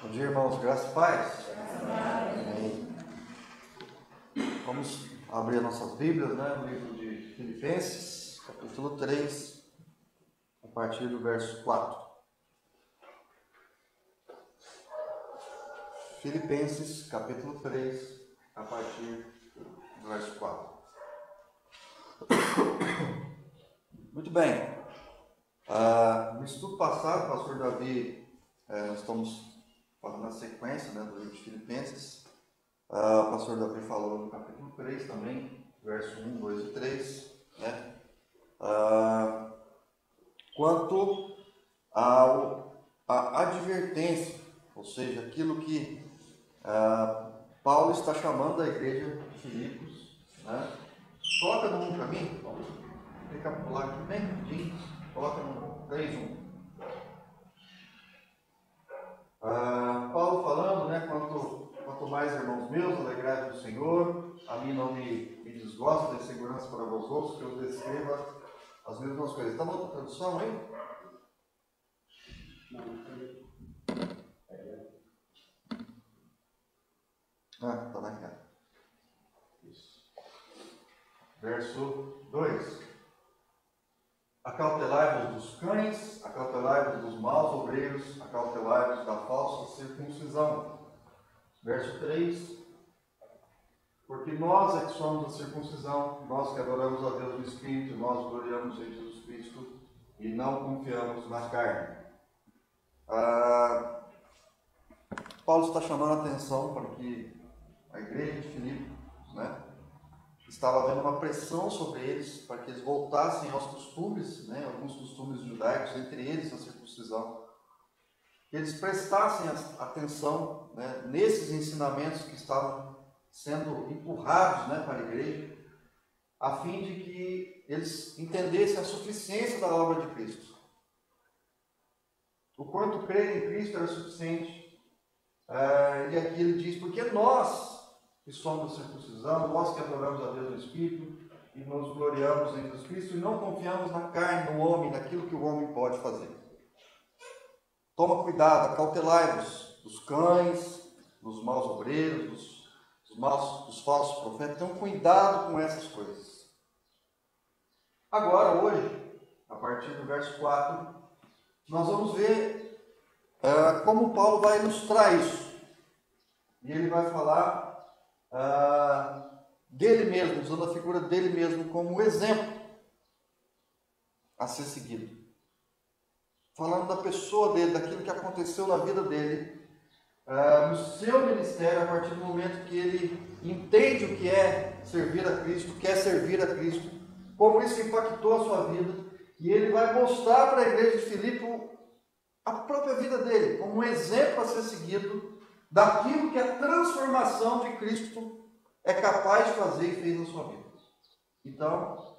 Bom dia, irmãos. Graça e paz. Amém. Vamos abrir as nossas Bíblias, no livro de Filipenses, capítulo 3, a partir do verso 4. Filipenses, capítulo 3, a partir do verso 4. Muito bem. No estudo passado, o pastor Davi, nós estamos fazendo a sequência do livro de Filipenses. O pastor Davi falou no capítulo 3 também, verso 1, 2 e 3, quanto à advertência, ou seja, aquilo que Paulo está chamando a igreja de Filipos. Coloca no 1 para mim, vamos recapitular aqui bem rapidinho, coloca no 3, 1. Paulo falando, quanto mais, irmãos meus, alegrai-vos do Senhor, a mim não me desgosta de segurança para vós outros, que eu descreva as mesmas coisas. Está na outra tradução aí? Está na cara. Isso. Verso 2. Acautelai-vos dos cães, acautelai-vos dos maus obreiros, acautelai-vos da falsa circuncisão. Verso 3. Porque nós é que somos a circuncisão, nós que adoramos a Deus no Espírito, nós gloriamos em Jesus Cristo e não confiamos na carne. Paulo está chamando a atenção para que a igreja de Filipos, estava havendo uma pressão sobre eles para que eles voltassem aos costumes, alguns costumes judaicos, entre eles a circuncisão. Que eles prestassem atenção nesses ensinamentos que estavam sendo empurrados para a igreja, a fim de que eles entendessem a suficiência da obra de Cristo. O quanto crer em Cristo era suficiente. E aqui ele diz, porque nós que somos a circuncisão, nós que adoramos a Deus no Espírito e nos gloriamos em Jesus Cristo e não confiamos na carne, no homem, naquilo que o homem pode fazer. Toma cuidado, acautelai-vos dos cães, dos maus obreiros, dos falsos profetas. Tenham cuidado com essas coisas. Agora, hoje, a partir do verso 4, nós vamos ver como Paulo vai ilustrar isso. E ele vai falar dele mesmo, usando a figura dele mesmo como exemplo a ser seguido. Falando da pessoa dele, daquilo que aconteceu na vida dele, no seu ministério, a partir do momento que ele entende o que é servir a Cristo, quer servir a Cristo, como isso impactou a sua vida, e ele vai mostrar para a igreja de Filipe a própria vida dele, como um exemplo a ser seguido, daquilo que a transformação de Cristo é capaz de fazer e fez na sua vida. Então,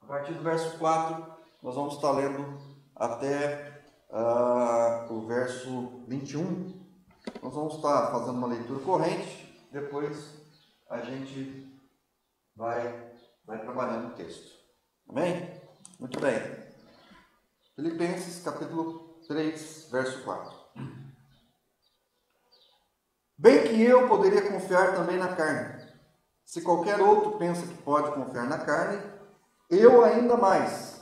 a partir do verso 4, nós vamos estar lendo até o verso 21. Nós vamos estar fazendo uma leitura corrente, depois a gente vai trabalhando o texto. Amém? Muito bem. Filipenses, capítulo 3, verso 4. Bem que eu poderia confiar também na carne. Se qualquer outro pensa que pode confiar na carne, eu ainda mais,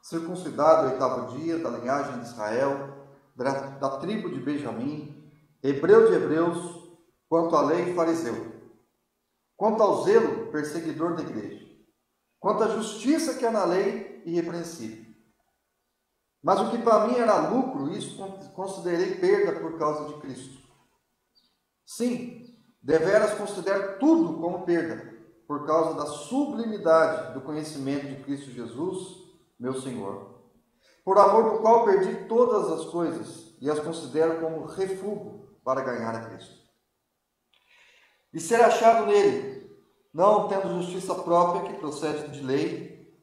circuncidado ao 8º dia, da linhagem de Israel, da tribo de Benjamim, hebreu de hebreus, quanto à lei, fariseu. Quanto ao zelo, perseguidor da igreja. Quanto à justiça que há na lei, irrepreensível. Mas o que para mim era lucro, isso considerei perda por causa de Cristo. Sim, deveras considero tudo como perda, por causa da sublimidade do conhecimento de Cristo Jesus, meu Senhor, por amor do qual perdi todas as coisas e as considero como refúgio para ganhar a Cristo. E ser achado nele, não tendo justiça própria que procede de lei,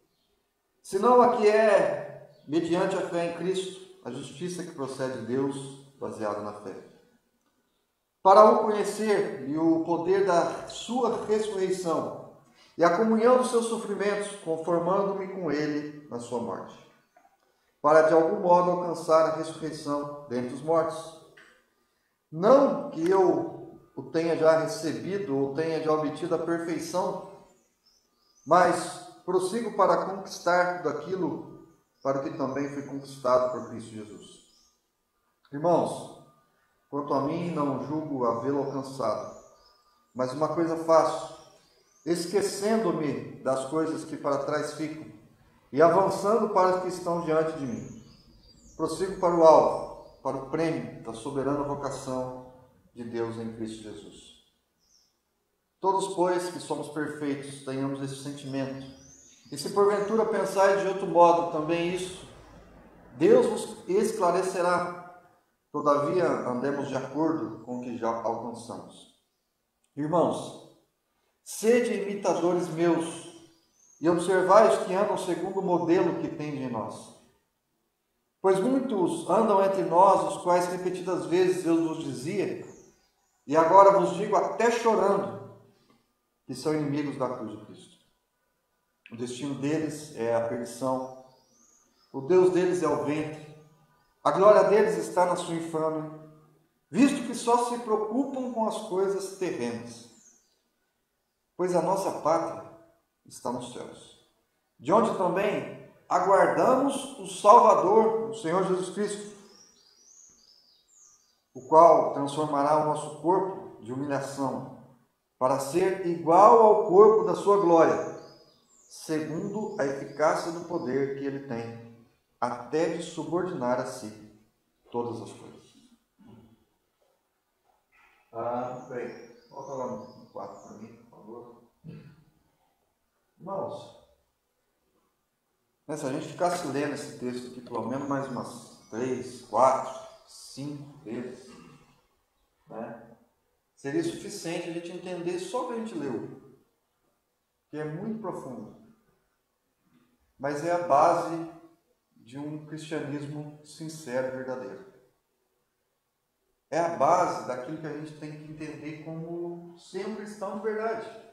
senão a que é mediante a fé em Cristo, a justiça que procede de Deus, baseada na fé. Para o conhecer e o poder da sua ressurreição e a comunhão dos seus sofrimentos, conformando-me com ele na sua morte, para de algum modo alcançar a ressurreição dentre os mortos. Não que eu o tenha já recebido ou tenha já obtido a perfeição, mas prossigo para conquistar tudo aquilo para o que também foi conquistado por Cristo Jesus. Irmãos, quanto a mim, não julgo havê-lo alcançado, mas uma coisa faço, esquecendo-me das coisas que para trás ficam e avançando para as que estão diante de mim. Prossigo para o alvo, para o prêmio da soberana vocação de Deus em Cristo Jesus. Todos, pois, que somos perfeitos, tenhamos esse sentimento. E se porventura pensais de outro modo também isso, Deus vos esclarecerá. Todavia, andemos de acordo com o que já alcançamos. Irmãos, sede imitadores meus e observai os que andam segundo o modelo que tende em nós. Pois muitos andam entre nós, os quais repetidas vezes Deus vos dizia, e agora vos digo até chorando, que são inimigos da cruz de Cristo. O destino deles é a perdição, o Deus deles é o ventre, a glória deles está na sua infâmia, visto que só se preocupam com as coisas terrenas. Pois a nossa pátria está nos céus, de onde também aguardamos o Salvador, o Senhor Jesus Cristo, o qual transformará o nosso corpo de humilhação para ser igual ao corpo da sua glória, segundo a eficácia do poder que ele tem, até de subordinar a si todas as coisas. Bem, volta lá no 4 para mim, por favor. Irmãos, se a gente ficasse lendo esse texto aqui pelo menos mais umas 3, 4, 5 vezes, né? Seria suficiente a gente entender só o que a gente leu, que é muito profundo, mas é a base de um cristianismo sincero e verdadeiro. É a base daquilo que a gente tem que entender como ser um cristão de verdade.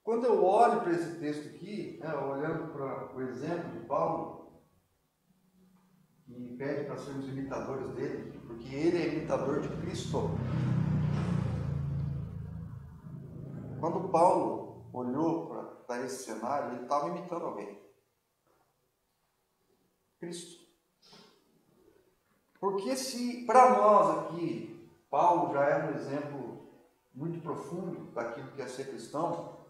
Quando eu olho para esse texto aqui, olhando para o exemplo de Paulo, que pede para sermos imitadores dele, porque ele é imitador de Cristo. Quando Paulo olhou para esse cenário, ele estava imitando alguém. Cristo. Porque se para nós aqui, Paulo já é um exemplo muito profundo daquilo que é ser cristão,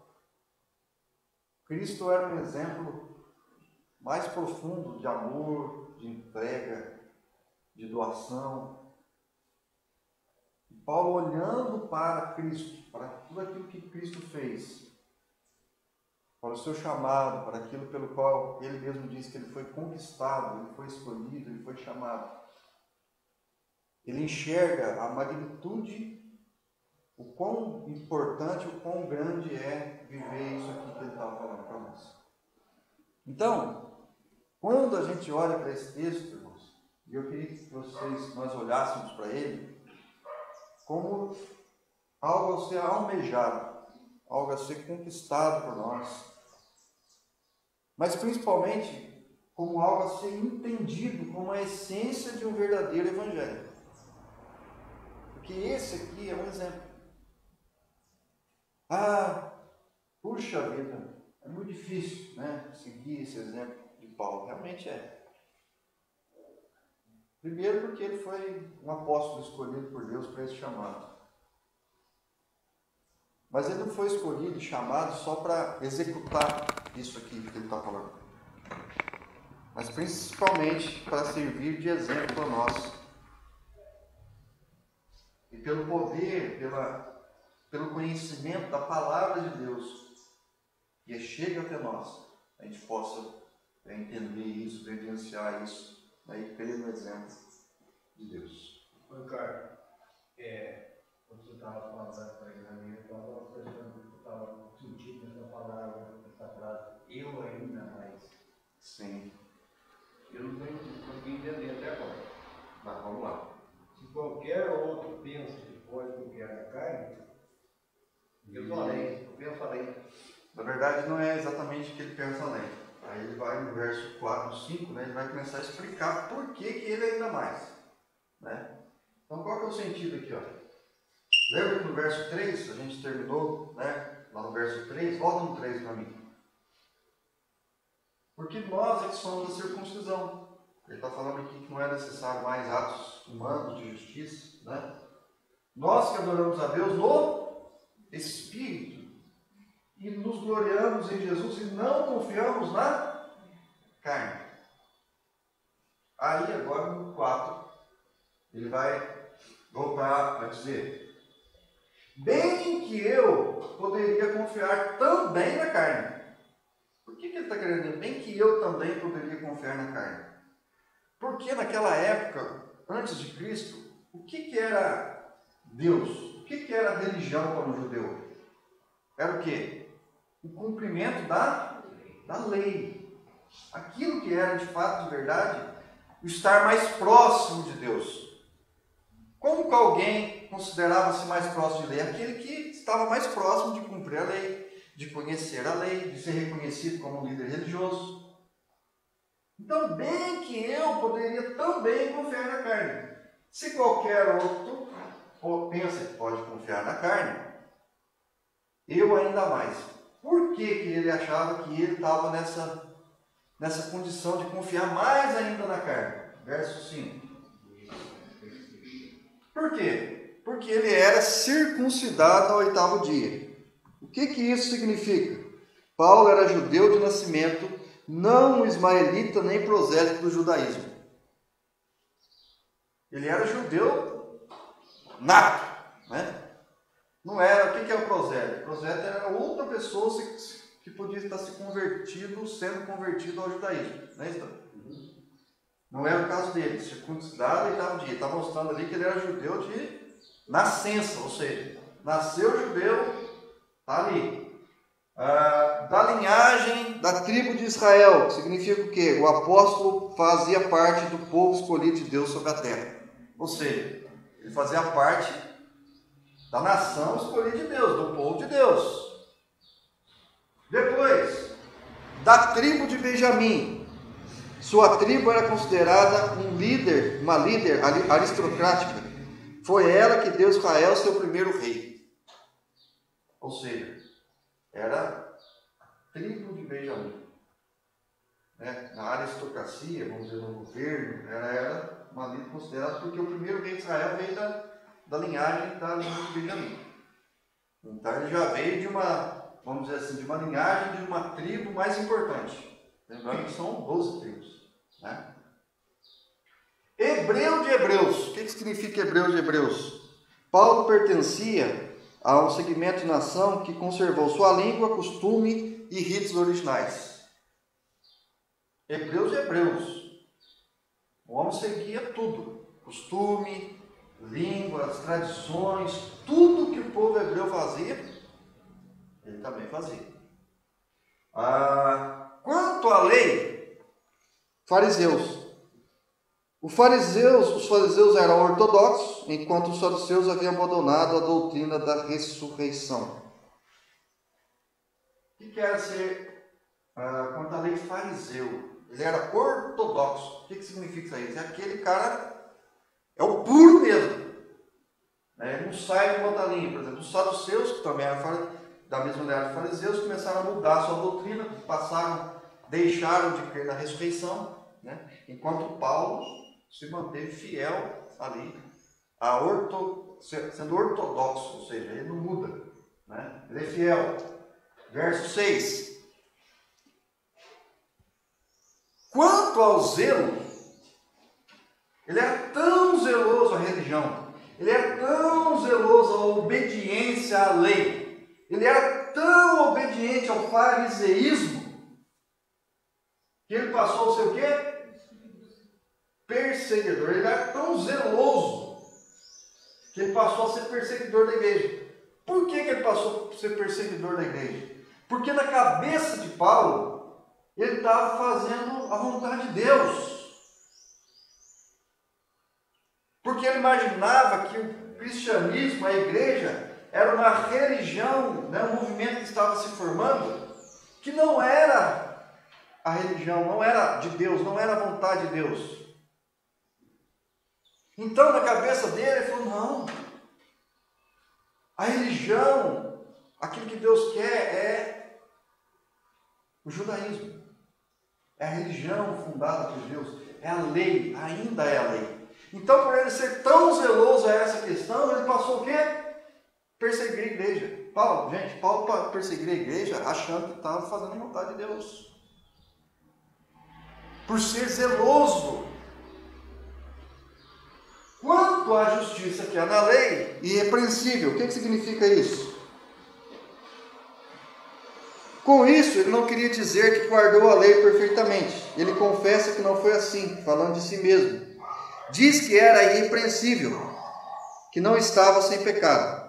Cristo era um exemplo mais profundo de amor, de entrega, de doação. E Paulo, olhando para Cristo, para tudo aquilo que Cristo fez, para o seu chamado, para aquilo pelo qual ele mesmo disse que ele foi conquistado, ele foi escolhido, ele foi chamado. Ele enxerga a magnitude, o quão importante, o quão grande é viver isso aqui que ele estava falando para nós. Então, quando a gente olha para esse texto, irmãos, e eu queria que nós olhássemos para ele como algo a ser almejado, algo a ser conquistado por nós, mas principalmente como algo a ser entendido como a essência de um verdadeiro evangelho. Porque esse aqui é um exemplo. Puxa vida, é muito difícil, né, seguir esse exemplo de Paulo. Realmente é. Primeiro porque ele foi um apóstolo escolhido por Deus para esse chamado. Mas ele não foi escolhido e chamado só para executar isso aqui que ele está falando, mas principalmente para servir de exemplo para nós. E pelo poder, pelo conhecimento da palavra de Deus, que chega até nós, a gente possa entender isso, vivenciar isso, e crer no exemplo de Deus. Ricardo, quando você estava falando para ele, eu estava sentindo essa palavra, essa frase, eu ainda mais. Sim. Eu não consegui entender até agora. Mas vamos lá. Se qualquer outro pensa que pode confiar na carne, eu sou além, eu penso além. Na verdade, não é exatamente o que ele pensa além. Aí ele vai no verso 4, 5, ele vai começar a explicar por que ele ainda mais. Né? Então qual que é o sentido aqui? Ó? Lembra que no verso 3, a gente terminou, né? Lá no verso 3, volta no 3 para mim. Porque nós é que somos a circuncisão. Ele está falando aqui que não é necessário mais atos humanos de justiça, né? Nós que adoramos a Deus no Espírito e nos gloriamos em Jesus e não confiamos na carne. Aí agora no 4, ele vai voltar a dizer: bem que eu poderia confiar também na carne. Por que ele está querendo dizer bem que eu também poderia confiar na carne? Porque naquela época, antes de Cristo, o que era Deus? O que era a religião para um judeu? Era o quê? O cumprimento da lei. Aquilo que era de fato, de verdade, o estar mais próximo de Deus. Como que alguém considerava-se mais próximo de lei? Aquele que estava mais próximo de cumprir a lei, de conhecer a lei, de ser reconhecido como um líder religioso. Então, bem que eu poderia também confiar na carne. Se qualquer outro pensa que pode confiar na carne, eu ainda mais. Por que ele achava que ele estava nessa condição de confiar mais ainda na carne? Verso 5. Por quê? Porque ele era circuncidado ao 8º dia. O que isso significa? Paulo era judeu de nascimento, não ismaelita nem prosélito do judaísmo. Ele era judeu nato, né? Não era, o que é o prosélito? O prosélito era outra pessoa que podia estar sendo convertido ao judaísmo, não é isso? Não era o caso dele, circuncidado e 8º dia. Está mostrando ali que ele era judeu de nascença, ou seja, nasceu judeu, está ali. Da linhagem da tribo de Israel, que significa o quê? O apóstolo fazia parte do povo escolhido de Deus sobre a terra. Ou seja, ele fazia parte da nação escolhida de Deus, do povo de Deus. Depois, da tribo de Benjamim. Sua tribo era considerada uma líder aristocrática. Foi ela que deu Israel seu primeiro rei. Ou seja, era a tribo de Benjamim. Na aristocracia, vamos dizer, no governo, ela era uma líder considerada porque o primeiro rei de Israel veio da linhagem de Benjamim. Então ele já veio de vamos dizer assim, de uma linhagem de uma tribo mais importante. Lembrando que são 12 tribos. Né? Hebreu de hebreus. O que significa hebreu de hebreus? Paulo pertencia a um segmento de nação que conservou sua língua, costume e ritos originais. Hebreus de hebreus. O homem seguia tudo. Costume, línguas, tradições, tudo que o povo hebreu fazia, ele também fazia. Quanto à lei, fariseus. Os fariseus eram ortodoxos, enquanto os saduceus haviam abandonado a doutrina da ressurreição. O que era ser, quanto à lei, fariseu? Ele era ortodoxo. O que significa isso aí? É aquele cara, é o puro mesmo. Ele não sai de uma outra linha. Por exemplo, os saduceus, que também eram da mesma linha dos fariseus, começaram a mudar a sua doutrina, deixaram de crer na ressurreição, né? Enquanto Paulo se manteve fiel ali, sendo ortodoxo, ou seja, ele não muda, né? Ele é fiel. Verso 6. Quanto ao zelo, ele era tão zeloso à religião, ele era tão zeloso à obediência à lei, ele era tão obediente ao fariseísmo, que ele passou a ser o quê? Perseguidor. Ele era tão zeloso que ele passou a ser perseguidor da igreja. Por que ele passou a ser perseguidor da igreja? Porque na cabeça de Paulo, ele estava fazendo a vontade de Deus. Porque ele imaginava que o cristianismo, a igreja, era uma religião, um movimento que estava se formando, que não era a religião, não era de Deus, não era a vontade de Deus. Então, na cabeça dele, ele falou, não, a religião, aquilo que Deus quer é o judaísmo. É a religião fundada por Deus, é a lei, ainda é a lei. Então, por ele ser tão zeloso a essa questão, ele passou o quê? Perseguir a igreja. Paulo perseguir a igreja achando que estava fazendo a vontade de Deus. Por ser zeloso. Quanto à justiça que há na lei, irrepreensível. O que significa isso? Com isso, ele não queria dizer que guardou a lei perfeitamente. Ele confessa que não foi assim, falando de si mesmo. Diz que era irrepreensível, que não estava sem pecado.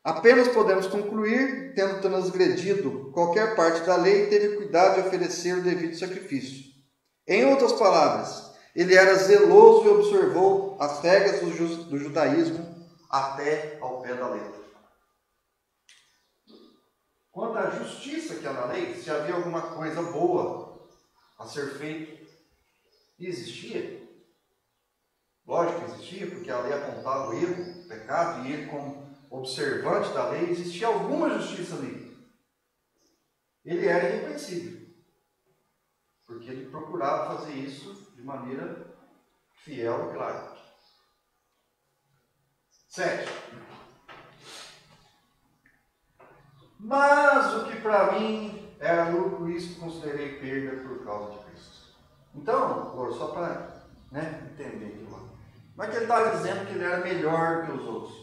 Apenas podemos concluir, tendo transgredido qualquer parte da lei, teve cuidado de oferecer o devido sacrifício. Em outras palavras, ele era zeloso e observou as regras do judaísmo até ao pé da letra. Quanto à justiça que há na lei, se havia alguma coisa boa a ser feita, e existia. Lógico que existia, porque a lei apontava o erro, o pecado, e ele, como observante da lei, existia alguma justiça ali. Ele era irrepreensível, porque ele procurava fazer isso de maneira fiel e clara. 7. Mas o que para mim era lucro, isso considerei perda por causa de Cristo. Então, só para entender aqui, não é que ele estava dizendo que ele era melhor que os outros,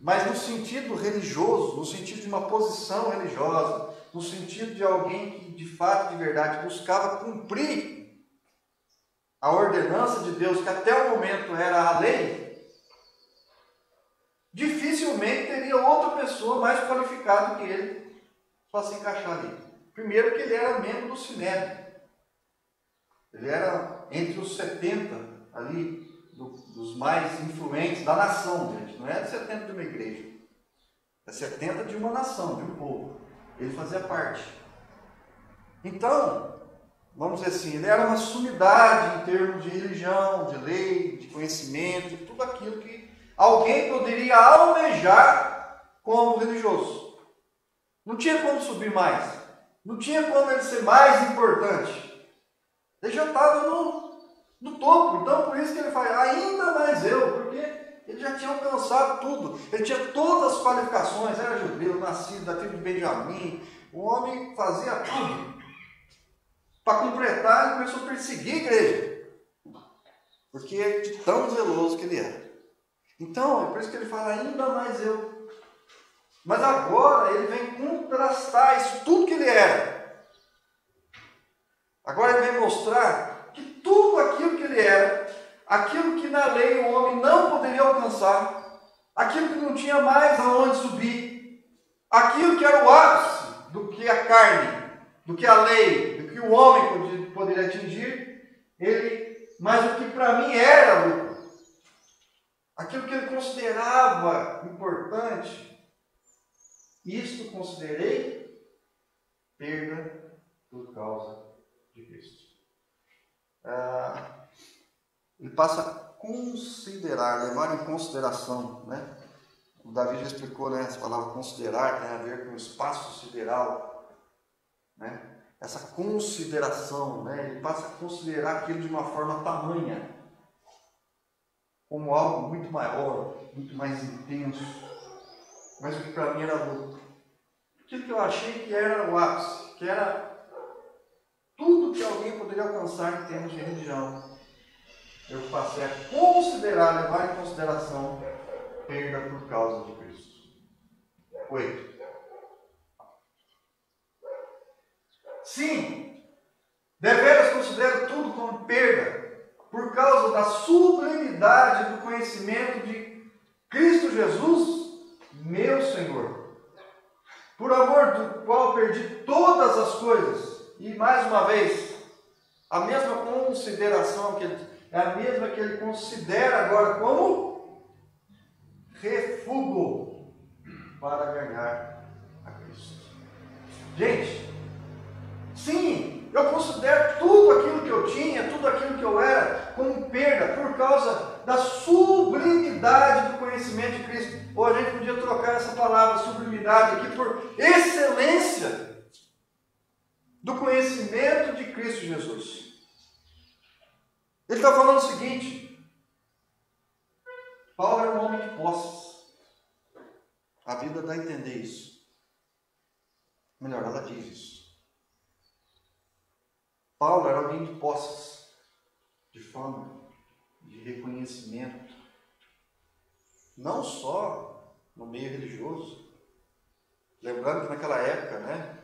mas no sentido religioso, no sentido de uma posição religiosa, no sentido de alguém que de fato, de verdade, buscava cumprir a ordenança de Deus, que até o momento era a lei, dificilmente teria outra pessoa mais qualificada que ele para se encaixar ali. Primeiro que ele era membro do Sinédrio. Ele era entre os 70 ali, dos mais influentes da nação, gente. Não é 70 de uma igreja. É 70 de uma nação, de um povo. Ele fazia parte. Então, vamos dizer assim, ele era uma sumidade em termos de religião, de lei, de conhecimento, de tudo aquilo que alguém poderia almejar como religioso. Não tinha como subir mais. Não tinha como ele ser mais importante. Ele já estava no topo. Então, por isso que ele fala, ainda mais eu, porque ele já tinha alcançado tudo. Ele tinha todas as qualificações. Era judeu, nascido da tribo de Benjamim. O homem fazia tudo. Para completar, ele começou a perseguir a igreja. Porque de tão zeloso que ele era. Então, é por isso que ele fala, ainda mais eu. Mas agora ele vem contrastar isso tudo que ele era. Agora ele vem mostrar que tudo aquilo que ele era, aquilo que na lei o homem não poderia alcançar, aquilo que não tinha mais aonde subir, aquilo que era o ápice do que a carne, do que a lei, do que o homem poderia atingir, mas o que para mim era lucro, aquilo que ele considerava importante, isto considerei perda por causa de Cristo. Ele passa a considerar, levar em consideração, né? O Davi já explicou, essa palavra considerar tem a ver com o espaço sideral, né? Essa consideração, ele passa a considerar aquilo de uma forma tamanha, como algo muito maior, muito mais intenso, mas o que para mim era lucro. Aquilo que eu achei que era o ápice, que era tudo que alguém poderia alcançar em termos de religião, eu passei a considerar, levar em consideração perda por causa de Cristo. 8. Sim, deveras considero tudo como perda por causa da sublimidade do conhecimento de Cristo Jesus, meu Senhor, por amor do qual perdi todas as coisas. E mais uma vez, a mesma consideração é a mesma que ele considera agora como refúgio para ganhar a Cristo. Gente, sim, eu considero tudo aquilo que eu tinha, tudo aquilo que eu era, como perda por causa unidade aqui por excelência do conhecimento de Cristo Jesus. Ele está falando o seguinte: Paulo era um homem de posses. A Bíblia dá a entender isso. Melhor, ela diz isso. Paulo era alguém de posses, de fama, de reconhecimento. Não só no meio religioso. Lembrando que naquela época, né,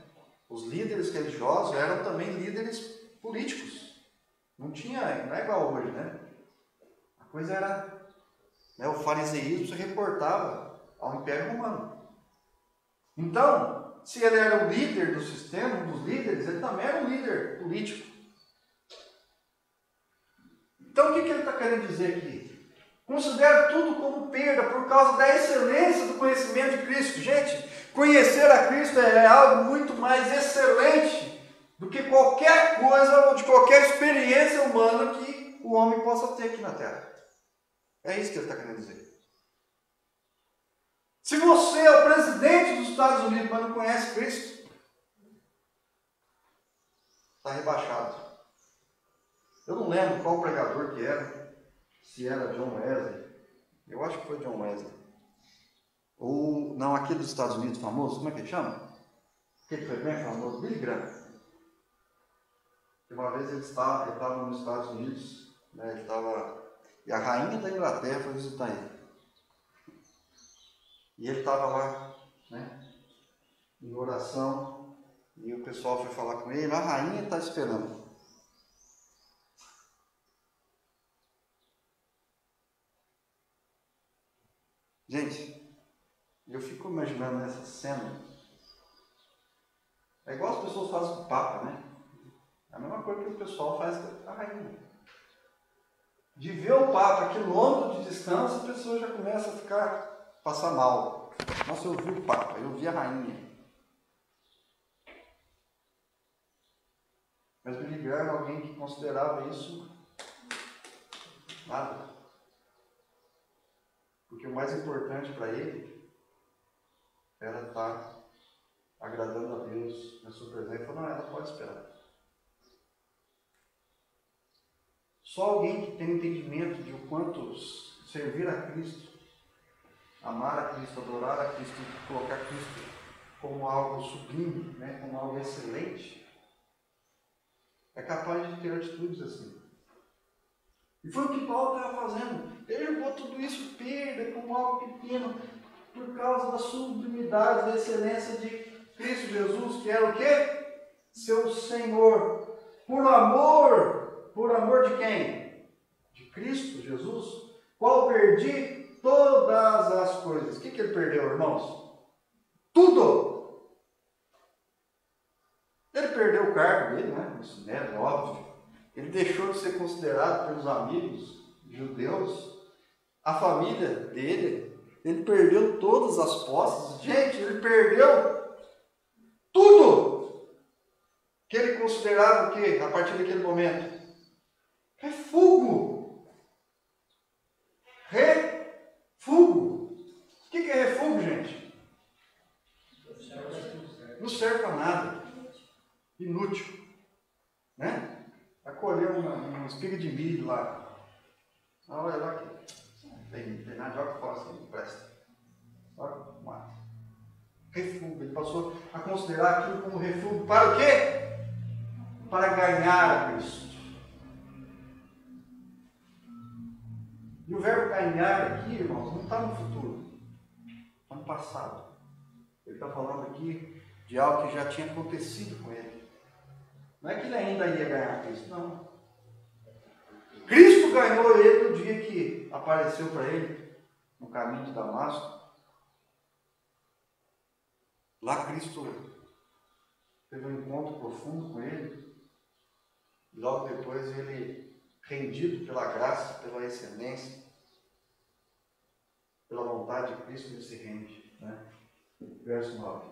os líderes religiosos eram também líderes políticos. Não é igual hoje, né? A coisa era, né, o fariseísmo se reportava ao Império Romano. Então, se ele era o líder do sistema, um dos líderes, ele também era um líder político. Então, o que ele está querendo dizer aqui? Considera tudo como perda por causa da excelência do conhecimento de Cristo. Gente, conhecer a Cristo é algo muito mais excelente do que qualquer coisa ou de qualquer experiência humana que o homem possa ter aqui na Terra. É isso que ele está querendo dizer. Se você é o presidente dos Estados Unidos, mas não conhece Cristo, está rebaixado. Eu não lembro qual pregador que era. Se era John Wesley, eu acho que foi John Wesley, ou não, aquele dos Estados Unidos famoso, como é que ele chama? Aquele foi bem famoso, Billy Graham. Uma vez ele estava nos Estados Unidos, né, e a rainha da Inglaterra foi visitar ele. E ele estava lá, né, em oração, e o pessoal foi falar com ele, a rainha está esperando. Gente, eu fico imaginando essa cena. É igual as pessoas fazem com o Papa, né? É a mesma coisa que o pessoal faz com a rainha. De ver o Papa a quilômetros de distância, a pessoa já começa a passar mal. Nossa, eu vi o Papa, eu vi a rainha. Mas Billy Graham era alguém que considerava isso nada. Porque o mais importante para ele era estar agradando a Deus na sua presença. Ele falou, não, ela pode esperar. Só alguém que tem entendimento de o quanto servir a Cristo, amar a Cristo, adorar a Cristo, colocar Cristo como algo sublime, né, como algo excelente, é capaz de ter atitudes assim. E foi o que Paulo estava fazendo. Ele jogou tudo isso perda como algo pequeno por causa da sublimidade, da excelência de Cristo Jesus, que era o quê? Seu Senhor. Por amor de quem? De Cristo Jesus, qual perdi todas as coisas. O que ele perdeu, irmãos? Tudo! Ele perdeu o cargo dele, né? Isso é óbvio. Ele deixou de ser considerado pelos amigos judeus, a família dele, ele perdeu todas as posses. Gente, ele perdeu tudo que ele considerava o quê? A partir daquele momento? Refúgio. Refúgio. O que é refúgio, gente? Não serve para nada. Inútil. Né? Colher uma espiga de milho lá. Olha lá aqui. Tem nada, joga fora assim, não presta. Só mata. Refúgio. Ele passou a considerar aquilo como refúgio. Para o quê? Para ganhar a Cristo. E o verbo ganhar aqui, irmãos, não está no futuro. Está no passado. Ele está falando aqui de algo que já tinha acontecido com ele. Não é que ele ainda ia ganhar Cristo, não. Cristo ganhou ele no dia que apareceu para ele no caminho de Damasco. Lá Cristo teve um encontro profundo com ele. E logo depois ele, rendido pela graça, pela excelência, pela vontade de Cristo, ele se rende. Né? Verso 9.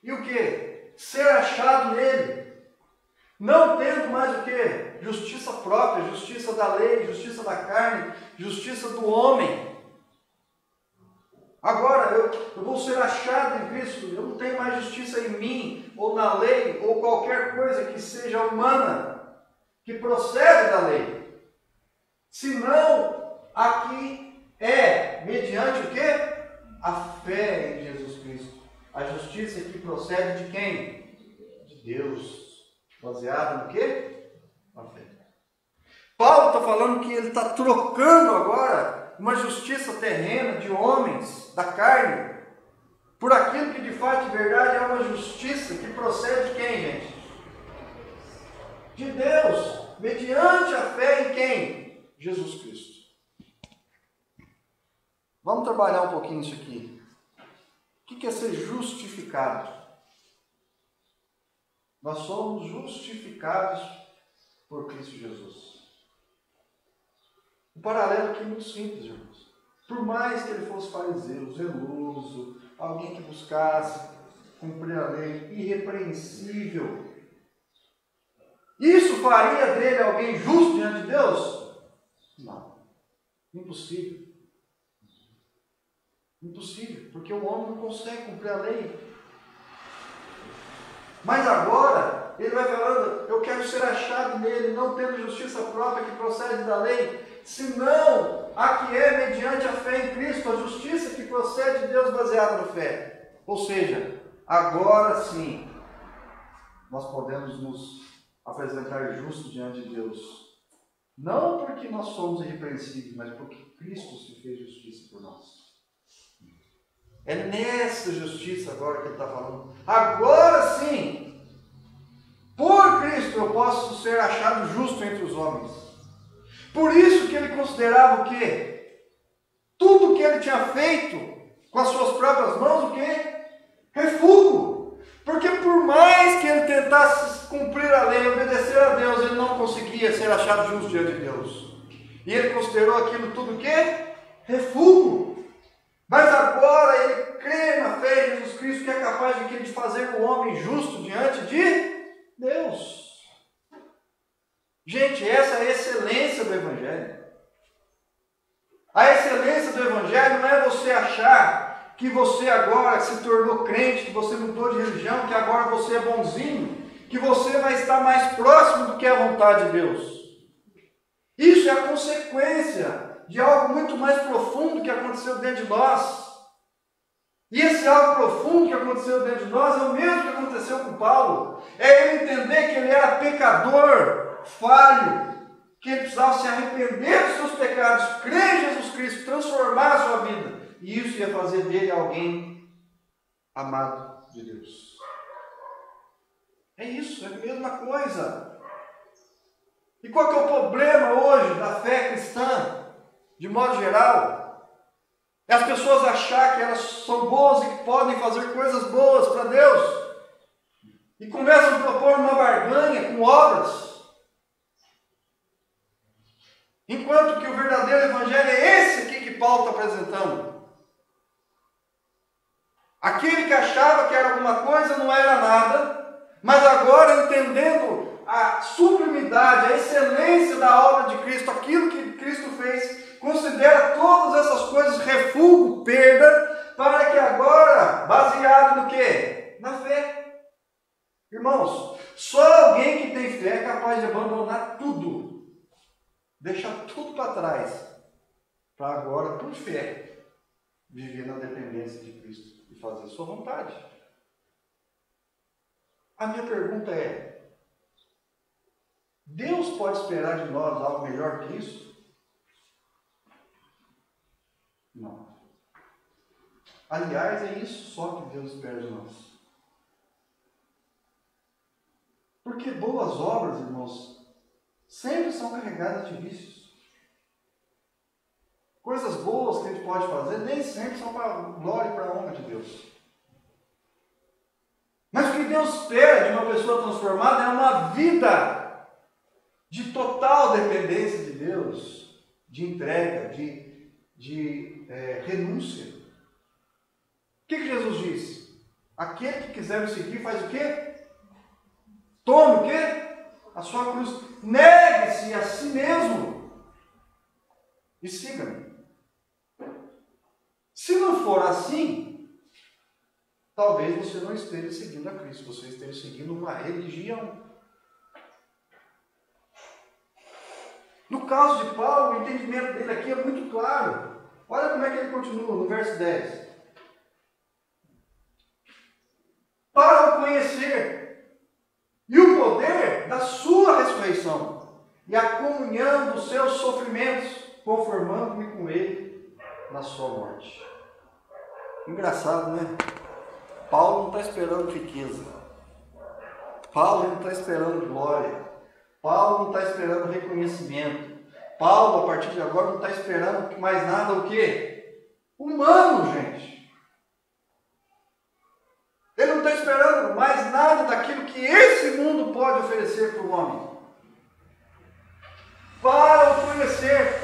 E o que? Ser achado nele, não tendo mais o que? Justiça própria, justiça da lei, justiça da carne, justiça do homem. Agora eu vou ser achado em Cristo, eu não tenho mais justiça em mim, ou na lei, ou qualquer coisa que seja humana, que procede da lei. Senão, aqui é mediante o quê? A fé em Jesus Cristo. A justiça que procede de quem? De Deus. Baseada no quê? Na fé. Paulo está falando que ele está trocando agora uma justiça terrena de homens, da carne, por aquilo que de fato e verdade é uma justiça que procede de quem, gente? De Deus, mediante a fé em quem? Jesus Cristo. Vamos trabalhar um pouquinho isso aqui. O que é ser justificado? Nós somos justificados por Cristo Jesus. Um paralelo aqui muito simples, irmãos. Por mais que ele fosse fariseu, zeloso, alguém que buscasse cumprir a lei, irrepreensível, isso faria dele alguém justo diante de Deus? Não. Impossível. Impossível, porque o homem não consegue cumprir a lei. Mas agora, ele vai falando, eu quero ser achado nele, não tendo justiça própria que procede da lei, senão a que é mediante a fé em Cristo, a justiça que procede de Deus baseada na fé. Ou seja, agora sim, nós podemos nos apresentar justos diante de Deus. Não porque nós somos irrepreensíveis, mas porque Cristo se fez justiça por nós. É nessa justiça agora que ele está falando. Agora sim, por Cristo eu posso ser achado justo entre os homens. Por isso que ele considerava o quê? Tudo que ele tinha feito com as suas próprias mãos, o quê? Refúgio. Porque por mais que ele tentasse cumprir a lei, obedecer a Deus, ele não conseguia ser achado justo diante de Deus. E ele considerou aquilo tudo o quê? Refúgio. Mas agora ele crê na fé em Jesus Cristo, que é capaz de fazer o homem justo diante de Deus. Gente, essa é a excelência do Evangelho. A excelência do Evangelho não é você achar que você agora se tornou crente, que você mudou de religião, que agora você é bonzinho, que você vai estar mais próximo do que a vontade de Deus. Isso é a consequência de algo muito mais profundo que aconteceu dentro de nós. E esse algo profundo que aconteceu dentro de nós é o mesmo que aconteceu com Paulo. É ele entender que ele era pecador, falho, que ele precisava se arrepender dos seus pecados, crer em Jesus Cristo, transformar a sua vida. E isso ia fazer dele alguém amado de Deus. É isso, é a mesma coisa. E qual que é o problema hoje da fé cristã? De modo geral, é as pessoas achar que elas são boas e que podem fazer coisas boas para Deus. E começam a propor uma barganha com obras. Enquanto que o verdadeiro evangelho é esse aqui que Paulo está apresentando. Aquele que achava que era alguma coisa não era nada, mas agora entendendo a sublimidade, a excelência da obra de Cristo, aquilo que Cristo fez, considera todas essas coisas refúgio, perda, para que agora, baseado no quê? Na fé. Irmãos, só alguém que tem fé é capaz de abandonar tudo, deixar tudo para trás, para agora, por fé, viver na dependência de Cristo e fazer sua vontade. A minha pergunta é: Deus pode esperar de nós algo melhor que isso? Não. Aliás, é isso só que Deus espera de nós. Porque boas obras, irmãos, sempre são carregadas de vícios. Coisas boas que a gente pode fazer nem sempre são para a glória e para a honra de Deus. Mas o que Deus espera de uma pessoa transformada é uma vida de total dependência de Deus, de entrega, de renúncia. O que Jesus disse? Aquele que quiser me seguir faz o quê? Tome o quê? A sua cruz. Negue-se a si mesmo e siga-me. Se Se não for assim, talvez você não esteja seguindo a Cristo, você esteja seguindo uma religião. No caso de Paulo, o entendimento dele aqui é muito claro. Olha como é que ele continua no verso 10. Para o conhecer e o poder da sua ressurreição e a comunhão dos seus sofrimentos, conformando-me com ele na sua morte. Engraçado, né? Paulo não está esperando riqueza. Paulo não está esperando glória. Paulo não está esperando reconhecimento. Paulo, a partir de agora, não está esperando mais nada o quê? Humano, gente. Ele não está esperando mais nada daquilo que esse mundo pode oferecer para o homem. Para o conhecer.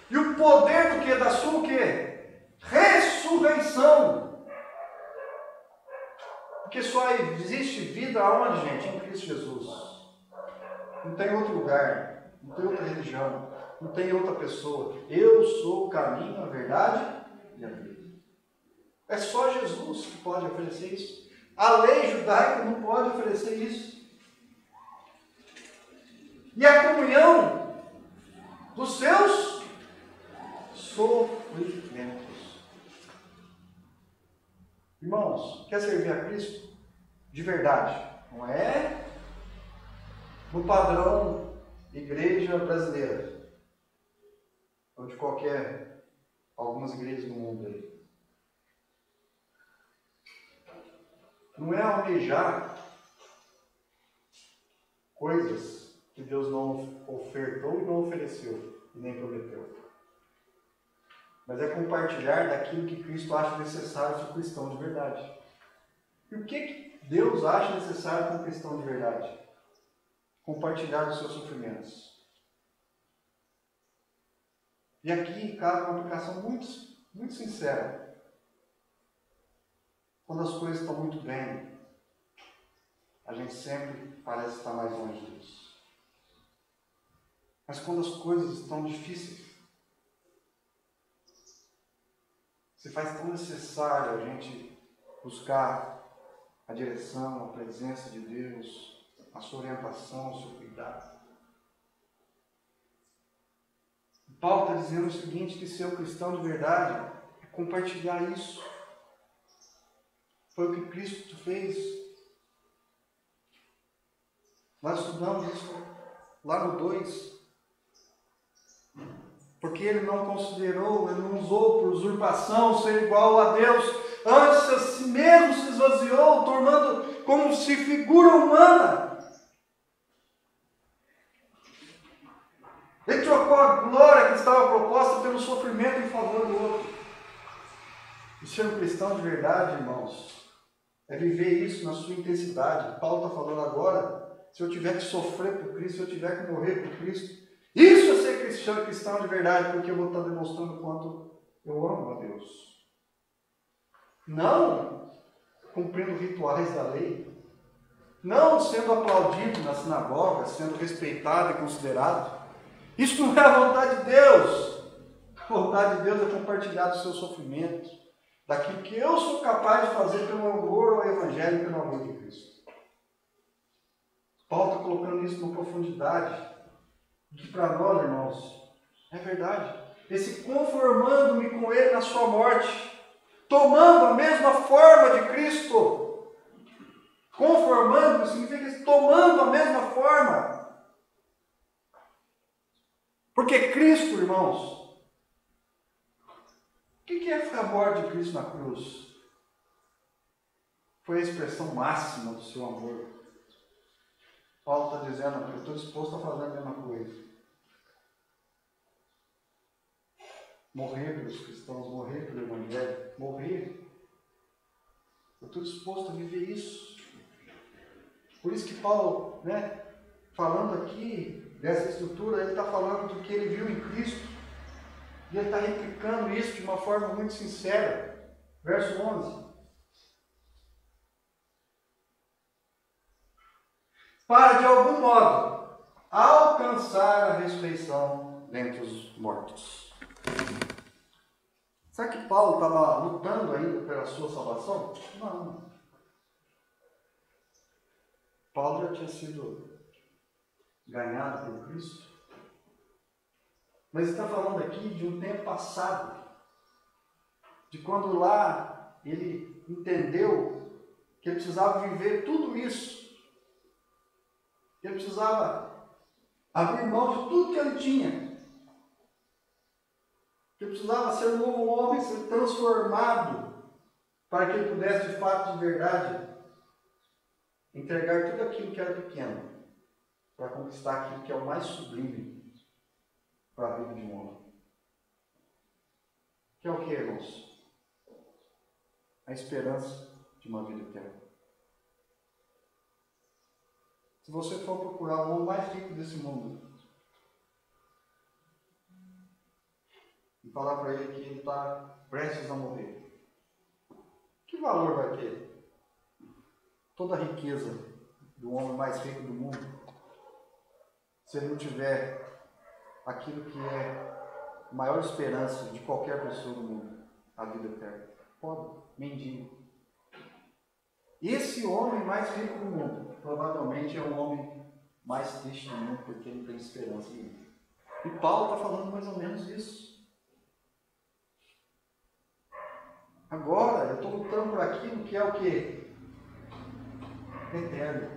E o poder do quê? Da sua o quê? Ressurreição. Porque só existe vida aonde, gente? Em Cristo Jesus. Não tem outro lugar, não tem outra religião, não tem outra pessoa. Eu sou o caminho, a verdade e a vida. É só Jesus que pode oferecer isso. A lei judaica não pode oferecer isso. E a comunhão dos seus sofrimentos. Irmãos, quer servir a Cristo? De verdade. Não é no padrão igreja brasileira, ou de algumas igrejas do mundo aí. Não é almejar coisas que Deus não ofertou e não ofereceu, e nem prometeu. Mas é compartilhar daquilo que Cristo acha necessário para o cristão de verdade. E o que Deus acha necessário para um cristão de verdade? Compartilhar os seus sofrimentos. E aqui cabe uma aplicação muito, muito sincera. Quando as coisas estão muito bem, a gente sempre parece estar mais longe disso. Mas quando as coisas estão difíceis, se faz tão necessário a gente buscar a direção, a presença de Deus, a sua orientação, o seu cuidado. Paulo está dizendo o seguinte, que ser um cristão de verdade é compartilhar isso. Foi o que Cristo fez. Nós estudamos isso lá no 2. Porque ele não considerou, ele não usou por usurpação ser igual a Deus. Antes a si mesmo se esvaziou, tornando como se figura humana. Ele trocou a glória que estava proposta pelo sofrimento em favor do outro. E ser um cristão de verdade, irmãos, é viver isso na sua intensidade. Paulo está falando agora, se eu tiver que sofrer por Cristo, se eu tiver que morrer por Cristo, isso é ser cristão de verdade, porque eu vou estar demonstrando o quanto eu amo a Deus. Não cumprindo rituais da lei, não sendo aplaudido na sinagoga, sendo respeitado e considerado. Isso não é a vontade de Deus. A vontade de Deus é compartilhar dos seus sofrimentos, daquilo que eu sou capaz de fazer pelo amor ao Evangelho e pelo amor de Cristo. Paulo está colocando isso numa profundidade, que para nós, irmãos, é verdade. Esse conformando-me com Ele na sua morte, tomando a mesma forma de Cristo. Conformando significa tomando a mesma forma. Porque Cristo, irmãos, o que é a morte de Cristo na cruz? Foi a expressão máxima do seu amor. Paulo está dizendo, eu estou disposto a fazer a mesma coisa. Morrer pelos cristãos, morrer pelo Evangelho, morrer. Eu estou disposto a viver isso. Por isso que Paulo, falando aqui dessa estrutura, ele está falando do que ele viu em Cristo. E ele está replicando isso de uma forma muito sincera. Verso 11. Para, de algum modo, alcançar a ressurreição dentre os mortos. Será que Paulo estava lutando ainda pela sua salvação? Não. Paulo já tinha sido ganhado por Cristo. Mas ele está falando aqui de um tempo passado, de quando lá ele entendeu que ele precisava viver tudo isso, que ele precisava abrir mão de tudo que ele tinha, que ele precisava ser um novo homem, ser transformado, para que ele pudesse de fato, de verdade, entregar tudo aquilo que era pequeno, para conquistar aquilo que é o mais sublime para a vida de um homem. Que é o que, irmãos? A esperança de uma vida eterna. Se você for procurar o homem mais rico desse mundo e falar para ele que ele está prestes a morrer, que valor vai ter toda a riqueza do homem mais rico do mundo se ele não tiver aquilo que é a maior esperança de qualquer pessoa do mundo, a vida eterna? Pobre, mendigo. Esse homem mais rico do mundo provavelmente é o homem mais triste do mundo, porque ele tem esperança em ele. E Paulo está falando mais ou menos isso. Agora, eu estou lutando por aquilo que é o quê? Eterno.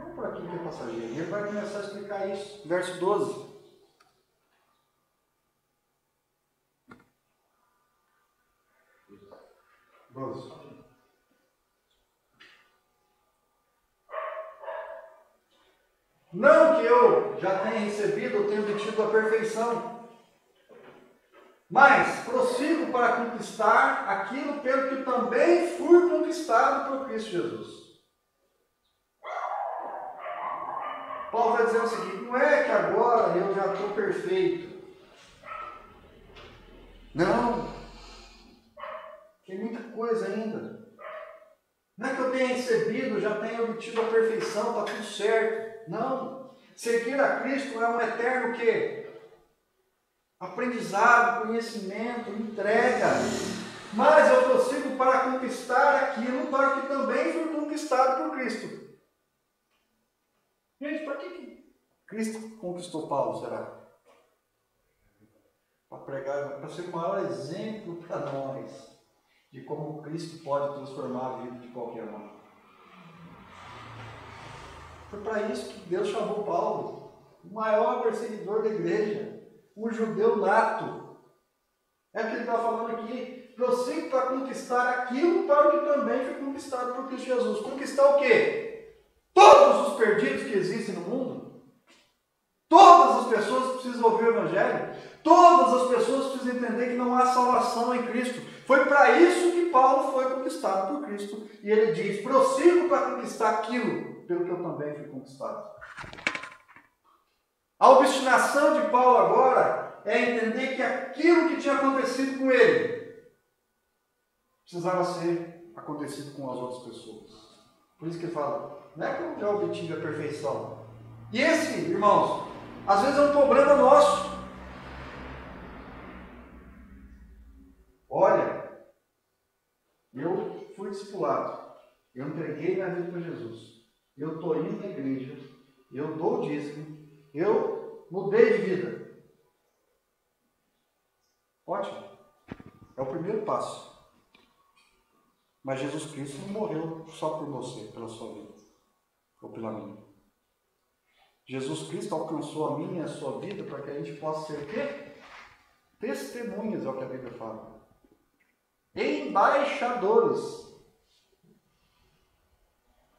Não por aquilo que é passageiro. E ele vai começar a explicar isso. Verso 12. Não que eu já tenha recebido ou tenha obtido a perfeição, mas prossigo para conquistar aquilo pelo que também fui conquistado por Cristo Jesus. Paulo vai dizer o seguinte: não é que agora eu já estou perfeito. Não. Tem muita coisa ainda. Não é que eu tenha recebido, já tenha obtido a perfeição, está tudo certo. Não. Seguir a Cristo é um eterno quê? Aprendizado, conhecimento, entrega. Mas eu prossigo para conquistar aquilo para que também fui conquistado por Cristo. Gente, para que Cristo conquistou Paulo, será? Para pregar, para ser o maior exemplo para nós de como Cristo pode transformar a vida de qualquer um. Foi para isso que Deus chamou Paulo, o maior perseguidor da igreja, um judeu nato. É o que ele está falando aqui. Prossigo para conquistar aquilo para o que também foi conquistado por Cristo Jesus. Conquistar o quê? Todos os perdidos que existem no mundo. Todas as pessoas que precisam ouvir o Evangelho. Todas as pessoas precisam entender que não há salvação em Cristo. Foi para isso que Paulo foi conquistado por Cristo. E ele diz: prossigo para conquistar aquilo pelo que eu também fui conquistado. A obstinação de Paulo agora é entender que aquilo que tinha acontecido com ele precisava ser acontecido com as outras pessoas. Por isso que ele fala: não é que eu já obtive a perfeição. E esse, irmãos, às vezes é um problema nosso. Olha, eu fui discipulado, eu entreguei minha vida para Jesus, eu estou indo na igreja, eu dou o dízimo, eu mudei de vida. Ótimo, é o primeiro passo. Mas Jesus Cristo não morreu só por você, pela sua vida, ou pela minha. Jesus Cristo alcançou a minha e a sua vida para que a gente possa ser o quê? Testemunhas, é o que a Bíblia fala. Embaixadores.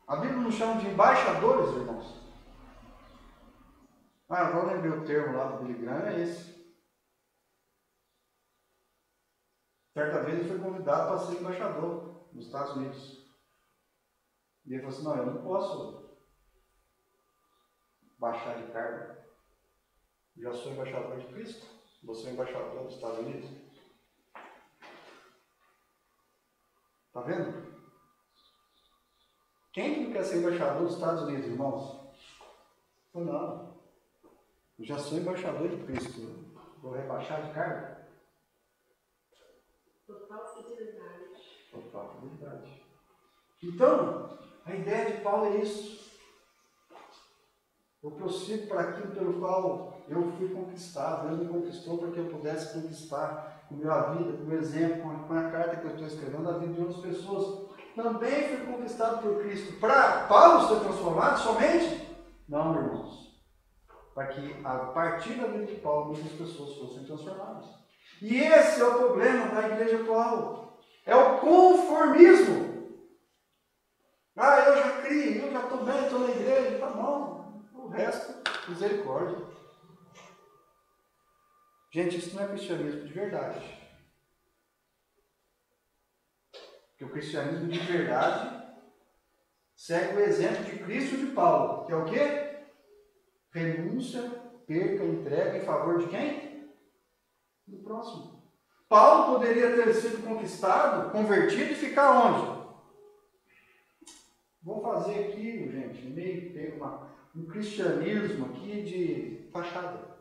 A Bíblia nos chama de embaixadores, irmãos. Agora lembrei o termo lá do Billy Graham, é esse. Certa vez ele foi convidado para ser embaixador nos Estados Unidos. E ele falou assim: não, eu não posso baixar de cargo. Eu já sou embaixador de Cristo. Você é embaixador dos Estados Unidos. Está vendo? Quem que não quer ser embaixador dos Estados Unidos, irmãos? Não. Eu já sou embaixador de Cristo. Vou rebaixar de cargo? Total fidelidade. Total fidelidade. Então, a ideia de Paulo é isso. Eu prossigo para aquilo pelo qual eu fui conquistado. Deus me conquistou para que eu pudesse conquistar com a minha vida, com o meu exemplo, com a carta que eu estou escrevendo, a vida de outras pessoas. Também fui conquistado por Cristo. Para Paulo ser transformado somente? Não, irmãos. Para que a partir da vida de Paulo, muitas pessoas fossem transformadas. E esse é o problema da igreja atual. É o conformismo. Ah, eu já criei, eu já estou bem, estou na igreja, tá bom. O resto, misericórdia. Gente, isso não é cristianismo de verdade. Porque o cristianismo de verdade segue o exemplo de Cristo e de Paulo, que é o quê? Renúncia, perca, entrega em favor de quem? Do próximo. Paulo poderia ter sido conquistado, convertido e ficar onde? Vou fazer aqui, gente, meio ter um cristianismo aqui de fachada.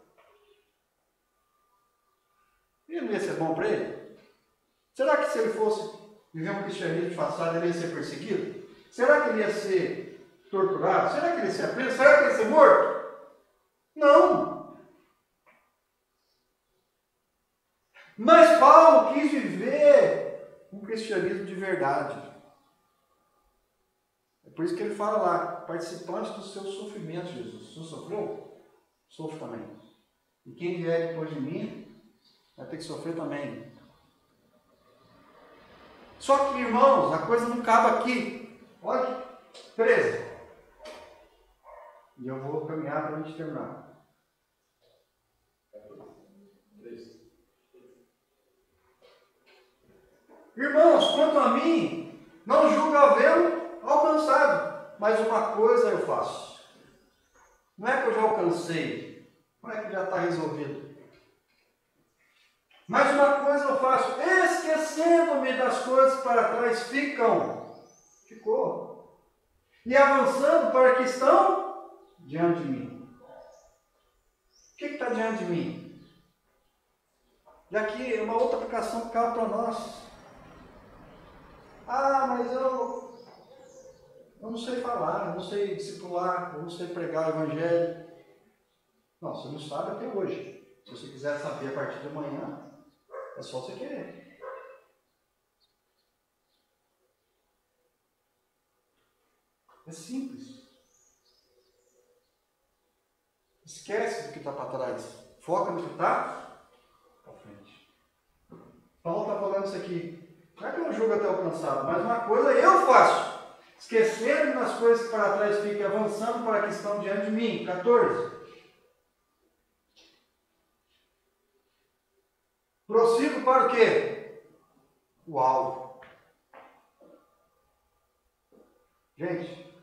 E não ia ser bom para ele? Será que se ele fosse viver um cristianismo de fachada, ele ia ser perseguido? Será que ele ia ser torturado? Será que ele ia ser preso? Será que ele ia ser morto? Não. Mas Paulo quis viver um cristianismo de verdade. É por isso que ele fala lá, participante dos seus sofrimentos, Jesus. Se você sofreu, sofre também. E quem vier depois de mim, vai ter que sofrer também. Só que, irmãos, a coisa não acaba aqui. Olha, 13. E eu vou caminhar para a gente terminar. Irmãos, quanto a mim, não julgo havê-lo alcançado, mas uma coisa eu faço. Não é que eu já alcancei, não é que já está resolvido. Mas uma coisa eu faço, esquecendo-me das coisas para trás ficou. E avançando para que estão diante de mim. O que está diante de mim? E aqui é uma outra aplicação que cabe para nós. Ah, mas eu não sei falar, eu não sei discipular, eu não sei pregar o evangelho. Não, você não sabe até hoje. Se você quiser saber a partir de amanhã, é só você querer. É simples. Esquece do que está para trás. Foca no que está para frente. Paulo está falando isso aqui. Não é que eu julgo até alcançado, mas uma coisa eu faço. Esquecendo nas coisas que para trás fiquem, avançando para que estão diante de mim. 14. Prossigo para o quê? O alvo. Gente,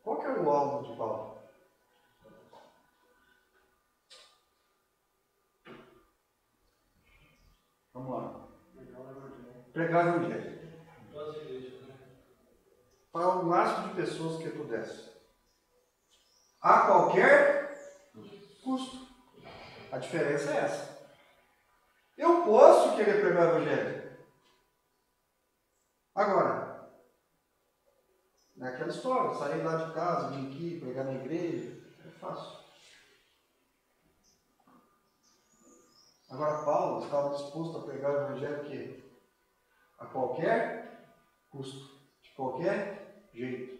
qual que é o alvo de Paulo? Vamos lá. Pregar o evangelho. Para o máximo de pessoas que pudesse. A qualquer custo. A diferença é essa. Eu posso querer pregar o evangelho. Agora, é aquela história, sair lá de casa, vir aqui, pregar na igreja, é fácil. Agora Paulo estava disposto a pregar o evangelho que a qualquer custo, de qualquer jeito.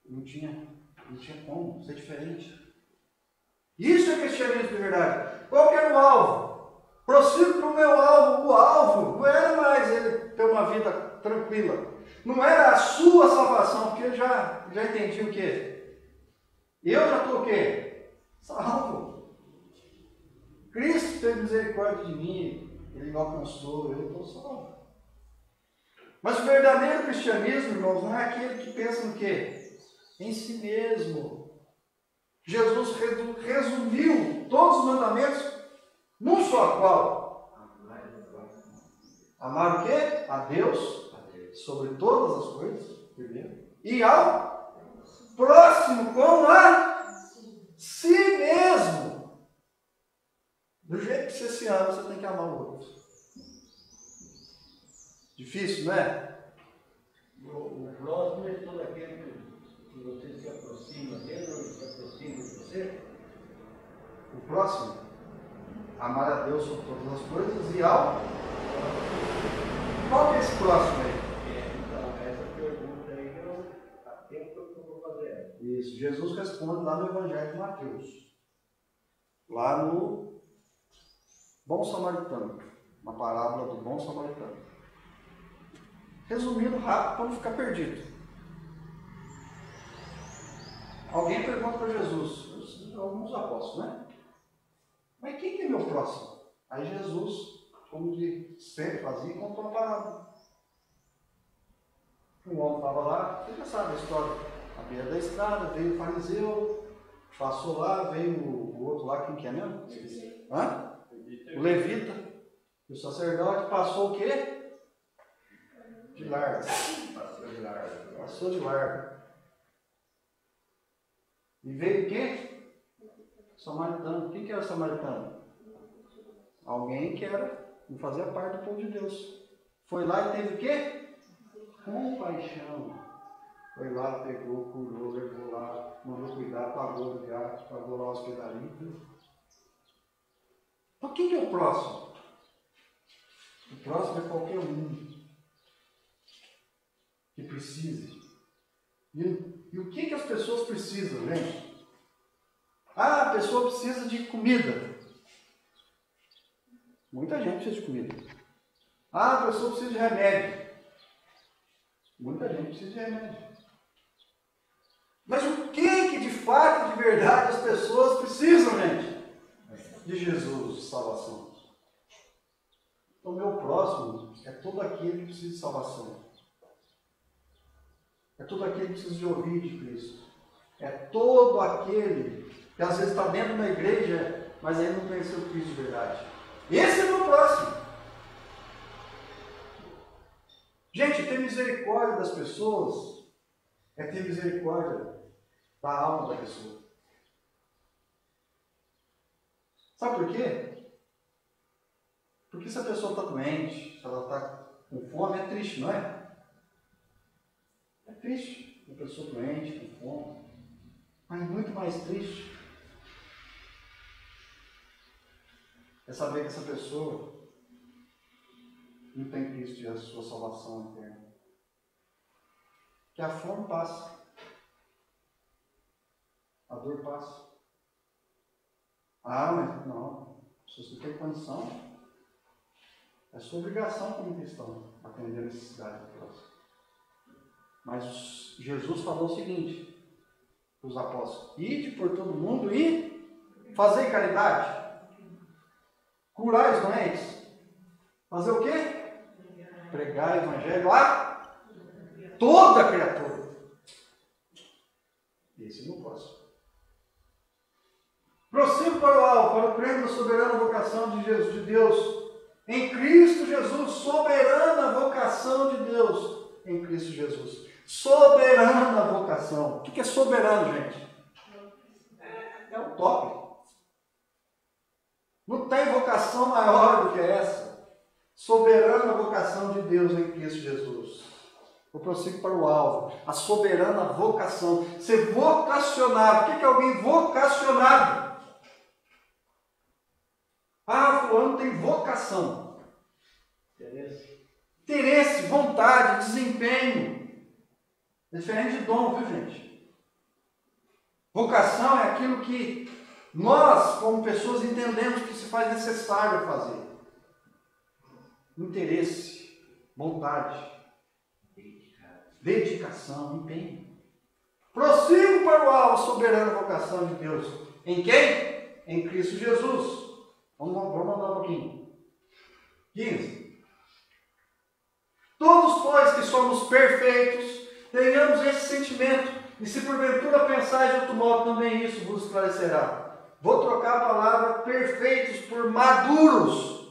Não tinha como ser diferente. Isso é cristianismo de verdade. Qual que era o alvo? Prossigo para o meu alvo. O alvo não era mais ele ter uma vida tranquila. Não era a sua salvação, porque ele já entendi o quê? Eu já estou o quê? Salvo. Cristo teve misericórdia de mim. Ele me alcançou, eu estou salvo. Mas o verdadeiro cristianismo, irmãos, não é aquele que pensa no quê? Em si mesmo. Jesus resumiu todos os mandamentos num só qual? Amar o quê? A Deus sobre todas as coisas, primeiro. E ao próximo como a si mesmo. Do jeito que você se ama, você tem que amar o outro. Difícil, não é? O próximo é todo aquele que você se aproxima dele ou se aproxima de você. O próximo, amar a Deus sobre todas as coisas e ao... Qual que é esse próximo aí? Então, essa pergunta aí há tempo que eu vou fazer. Isso, Jesus responde lá no Evangelho de Mateus. Lá no Bom Samaritano. Uma parábola do Bom Samaritano. Resumindo rápido para não ficar perdido. Alguém pergunta para Jesus, alguns apóstolos, né? Mas quem que é meu próximo? Aí Jesus, como ele sempre fazia, contou uma parábola. Um homem estava lá, você já sabe a história, à beira da estrada, veio o fariseu, passou lá, veio o outro lá, quem que é mesmo? Hã? O levita. E o sacerdote passou o quê? De largo. Passou de largo. E veio o quê? Samaritano. Quem que era samaritano? Alguém que não fazia parte do povo de Deus. Foi lá e teve o quê? Compaixão. Foi lá, pegou, curou, levou lá, mandou cuidar, pagou o gato, pagou lá a hospedaria. Então quem que é o próximo? O próximo é qualquer um que precise. E o que as pessoas precisam, gente? Ah, a pessoa precisa de comida. Muita gente precisa de comida. Ah, a pessoa precisa de remédio. Muita gente precisa de remédio. Mas o que de fato, de verdade, as pessoas precisam, gente? De Jesus, de salvação. Então, o meu próximo é todo aquele que precisa de salvação. É todo aquele que precisa de ouvir de Cristo. É todo aquele que às vezes está dentro da igreja, mas ainda não conheceu Cristo de verdade. Esse é o meu próximo. Gente, ter misericórdia das pessoas é ter misericórdia da alma da pessoa. Sabe por quê? Porque se a pessoa está doente, se ela está com fome, é triste, não é? É triste. Uma pessoa doente, com fome. Mas muito mais triste é saber que essa pessoa não tem Cristo e a sua salvação eterna. Que a fome passa. A dor passa. Ah, mas não. Se você tem condição, é sua obrigação como cristão atender a necessidade do próximo. Mas Jesus falou o seguinte para os apóstolos: ide por todo mundo e fazer caridade, curar os doentes, fazer o quê? Pregar o evangelho a toda criatura. Esse é o próximo. Prossigo para o alvo, para o prêmio da soberana vocação de Jesus, de Deus, em Cristo Jesus. Soberana vocação de Deus em Cristo Jesus. Soberana vocação. O que é soberano, gente? É o top. Não tem vocação maior do que essa. Soberana vocação de Deus em Cristo Jesus. Eu prossigo para o alvo. A soberana vocação. Ser vocacionado. O que é alguém vocacionado? Ah, fulano tem vocação. Interesse, vontade, desempenho. É diferente de dom, viu, gente? Vocação é aquilo que nós, como pessoas, entendemos que se faz necessário fazer. Interesse, vontade, dedicação, empenho. Prossigo para o alvo, a soberana vocação de Deus. Em quem? Em Cristo Jesus. Vamos mandar um pouquinho. 15. Todos, pois, que somos perfeitos, tenhamos esse sentimento, e se porventura pensais de outro modo, também isso vos esclarecerá. Vou trocar a palavra perfeitos por maduros.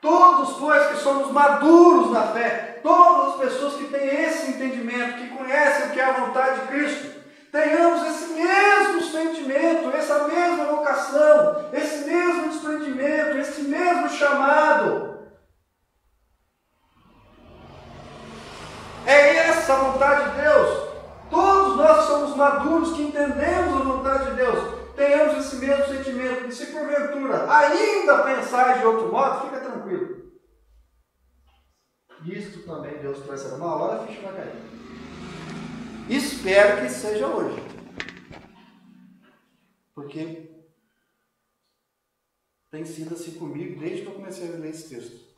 Todos, pois, que somos maduros na fé, todas as pessoas que têm esse entendimento, que conhecem o que é a vontade de Cristo, tenhamos esse mesmo sentimento, essa mesma vocação, esse mesmo desprendimento, esse mesmo chamado. É essa a vontade de Deus. Todos nós somos maduros que entendemos a vontade de Deus. Tenhamos esse mesmo sentimento. E se porventura ainda pensar de outro modo, fica tranquilo. Isto também Deus trouxe. Uma hora a ficha vai cair. Espero que seja hoje. Porque tem sido assim comigo desde que eu comecei a ler esse texto.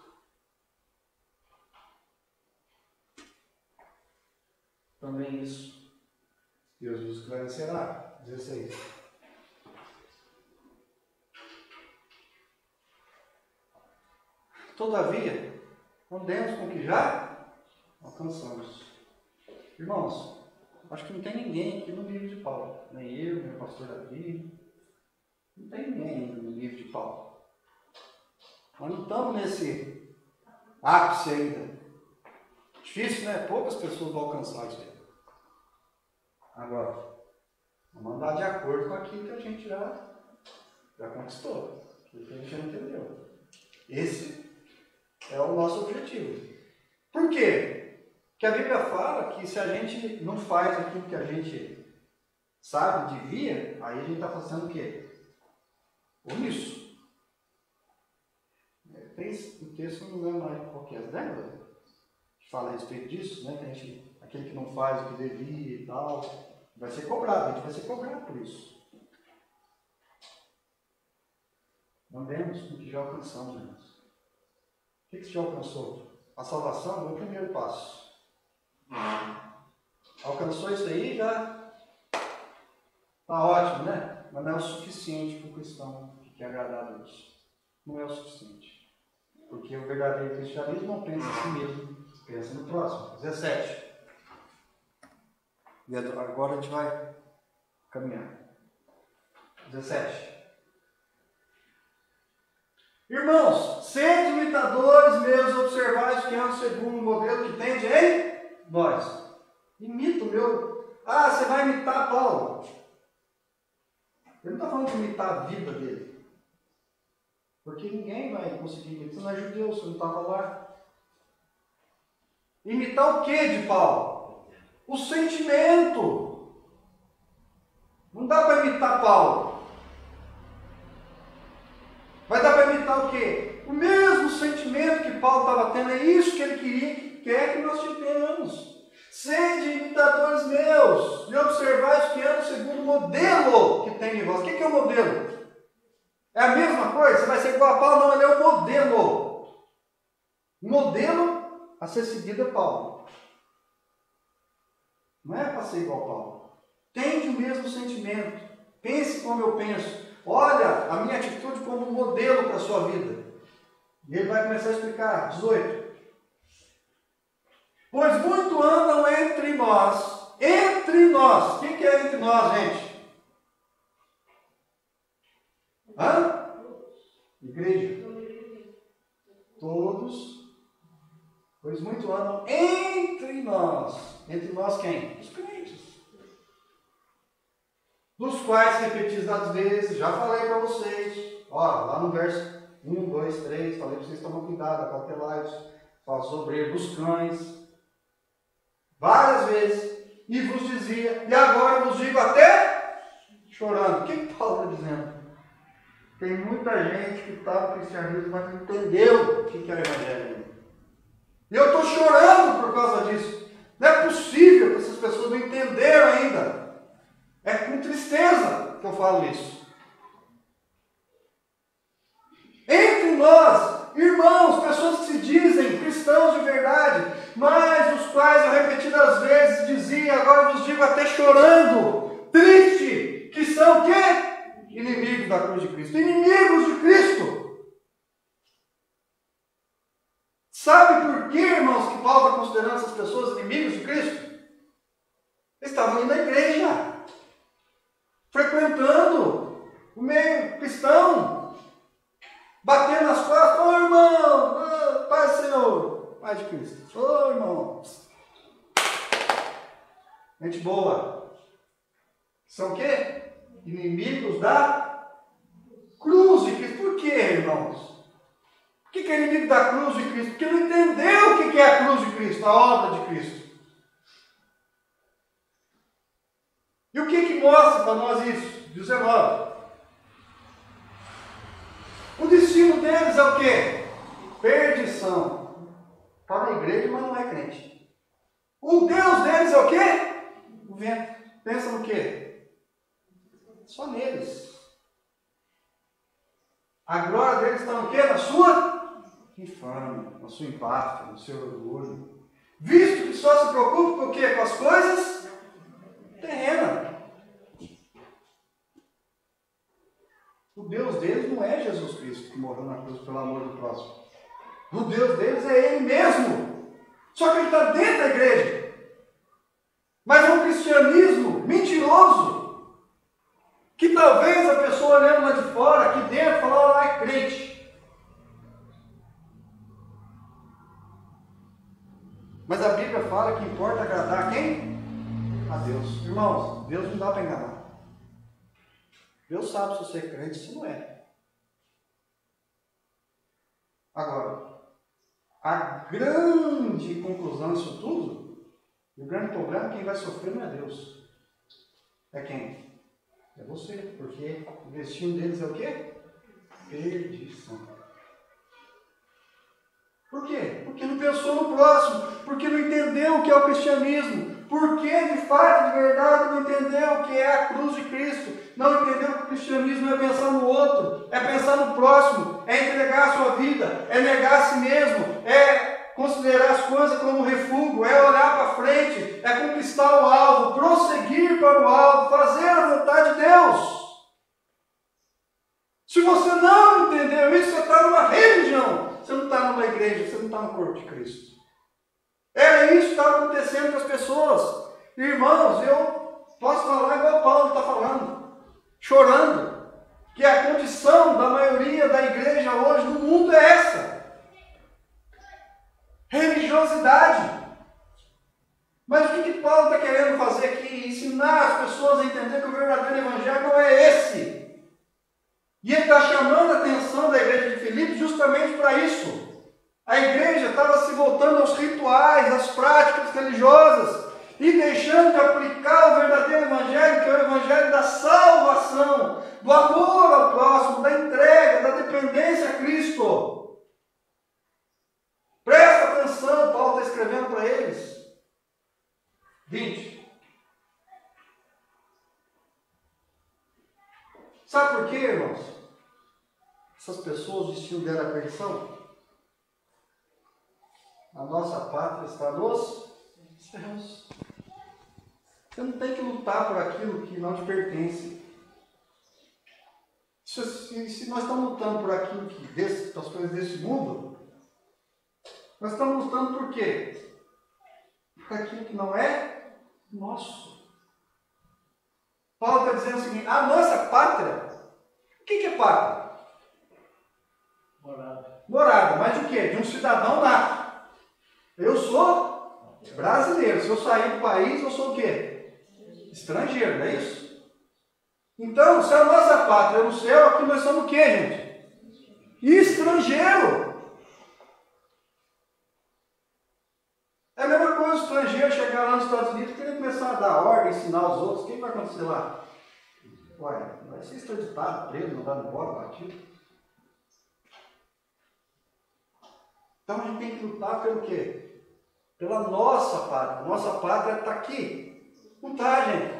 Também isso. Deus vos esclarecerá. 16. Todavia, andemos com o que já alcançamos. Irmãos, acho que não tem ninguém aqui no livro de Paulo. Nem eu, nem o pastor Davi. Não tem ninguém ainda no livro de Paulo. Nós não estamos nesse ápice ainda. Difícil, né? Poucas pessoas vão alcançar isso aí. Agora, vamos andar de acordo com aquilo que a gente já conquistou. Aquilo que a gente já entendeu. Esse é o nosso objetivo. Por quê? Porque a Bíblia fala que se a gente não faz aquilo que a gente sabe, devia, aí a gente está fazendo o quê? Omisso. Tem um texto, não lembro mais qual que é, lembra? Que fala a respeito disso, né? Que aquele que não faz o que devia e tal, vai ser cobrado, a gente vai ser cobrado por isso. Andemos com o que já alcançamos, irmãos. O que você já alcançou? A salvação é o primeiro passo. Alcançou isso aí, já está ótimo, né? Mas não é o suficiente para o cristão que quer agradar a Deus. Não é o suficiente. Porque o verdadeiro cristianismo não pensa em si mesmo, pensa no próximo. 17. E agora a gente vai caminhar. 17. Irmãos, sede imitadores meus, observais que ando segundo o modelo que tende em vós. Imita o meu. Ah, você vai imitar Paulo. Ele não está falando de imitar a vida dele. Porque ninguém vai conseguir imitar. Você não é judeu, você não estava lá. Imitar o que de Paulo? O sentimento. Não dá para imitar Paulo. Vai dar para imitar o quê? O mesmo sentimento que Paulo estava tendo. É isso que ele queria, que quer que nós tenhamos. Sede imitadores meus, e observais que ando segundo o modelo que tem em vós. O que é o modelo? É a mesma coisa? Você vai ser igual a Paulo? Não, ele é o modelo. O modelo a ser seguido é Paulo. Não é para ser igual a Paulo. Tende o mesmo sentimento. Pense como eu penso. Olha a minha atitude como um modelo para a sua vida. E ele vai começar a explicar. 18. Pois muito andam entre nós. Entre nós. O que é entre nós, gente? Hã? Igreja. Todos. Pois muito andam entre nós. Entre nós quem? Os crentes. Dos quais repetis das vezes, já falei para vocês. Ó, lá no verso 1, 2, 3, falei para vocês tomar cuidado, acautelai-vos. Fala sobre os cães. Várias vezes. E vos dizia, e agora vos digo até chorando. O que Paulo está dizendo? Tem muita gente que está no cristianismo, mas não entendeu o que é o evangelho. E eu estou chorando por causa disso. Não é possível que essas pessoas não entenderam ainda. É com tristeza que eu falo isso. Entre nós, irmãos, pessoas que se dizem cristãos de verdade, mas os quais eu repetidas vezes dizia, agora vos digo até chorando, triste, que são o quê? Inimigos da cruz de Cristo. Inimigos de Cristo. Sabe por que, irmãos, que Paulo está considerando essas pessoas inimigos de Cristo? Eles estavam indo na igreja, frequentando o meio cristão, batendo nas costas, ô irmão, Pai do Senhor, Pai de Cristo, ô irmão, gente boa. São o quê? Inimigos da cruz de Cristo. Por quê, irmãos? Por que é inimigo da cruz de Cristo? Porque não entendeu o que é a cruz de Cristo, a obra de Cristo. E o que mostra para nós isso? 19. O destino deles é o quê? Perdição. Está na igreja, mas não é crente. O Deus deles é o quê? O vento. Pensa no quê? Só neles. A glória deles está no quê? Na sua infâmia, na sua empáfia, no seu orgulho. Visto que só se preocupa com o quê? Com as coisas terrenas. O Deus deles não é Jesus Cristo que morreu na cruz pelo amor do próximo. O Deus deles é Ele mesmo. Só que Ele está dentro da igreja. Mas é um cristianismo mentiroso. Que talvez a pessoa olhando lá de fora, aqui dentro, fala, lá é crente. Mas a Bíblia fala que importa agradar quem? A Deus. Irmãos, Deus não dá para enganar. Deus sabe se você é crente, se não é. Agora, a grande conclusão disso tudo, o grande problema, quem vai sofrer não é Deus. É quem? É você, porque o destino deles é o quê? Perdição. Por quê? Porque não pensou no próximo, porque não entendeu o que é o cristianismo, porque de fato, de verdade, não entendeu o que é a cruz de Cristo, não entendeu que o cristianismo é pensar no outro, é pensar no próximo, é entregar a sua vida, é negar a si mesmo, é considerar as coisas como refúgio, é olhar para frente, é conquistar o alvo, prosseguir para o alvo, fazer a vontade de Deus. Se você não entendeu isso, você está numa religião, você não está numa igreja, você não está no corpo de Cristo. Era isso que estava acontecendo com as pessoas. Irmãos, eu posso falar igual Paulo está falando, chorando, que a condição da maioria da igreja hoje no mundo é essa. Religiosidade. Mas o que Paulo está querendo fazer aqui? Ensinar as pessoas a entender que o verdadeiro evangelho não é esse. E ele está chamando a atenção da igreja de Filipe justamente para isso. A igreja estava se voltando aos rituais, às práticas religiosas, e deixando de aplicar o verdadeiro evangelho, que é o evangelho da salvação, do amor ao próximo, da entrega, da dependência a Cristo. Presta atenção, Paulo está escrevendo para eles. 20. Sabe por quê, irmãos? Essas pessoas, o destino dela é a perdição. A nossa pátria está nos céus. Você não tem que lutar por aquilo que não te pertence. Se nós estamos lutando por aquilo as coisas desse mundo, nós estamos lutando por quê? Por aquilo que não é nosso. Paulo está dizendo o seguinte, a nossa pátria, o que é pátria? Morada. Morada, mas de quê? De um cidadão nato. Eu sou brasileiro. Se eu sair do país, eu sou o quê? Estrangeiro, não é isso? Então, se a nossa pátria é no céu, aqui nós somos o quê, gente? Estrangeiro. É a mesma coisa o estrangeiro chegar lá nos Estados Unidos e querer começar a dar ordem, ensinar os outros. O que vai acontecer lá? Ué, vai ser extraditado, preso, mandado embora, batido. Então a gente tem que lutar pelo quê? Pela nossa pátria. Nossa pátria está aqui. Não está, gente.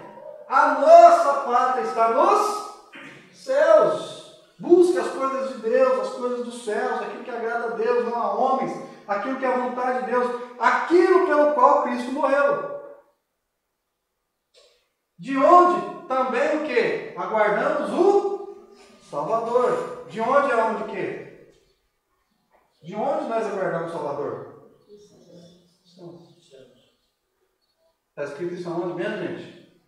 A nossa pátria está nos céus. Busque as coisas de Deus, as coisas dos céus, aquilo que agrada a Deus, não a homens, aquilo que é a vontade de Deus, aquilo pelo qual Cristo morreu. De onde também o quê? Aguardamos o Salvador. De onde é onde o quê? De onde nós aguardamos o Salvador? Está escrito isso aonde mesmo, gente?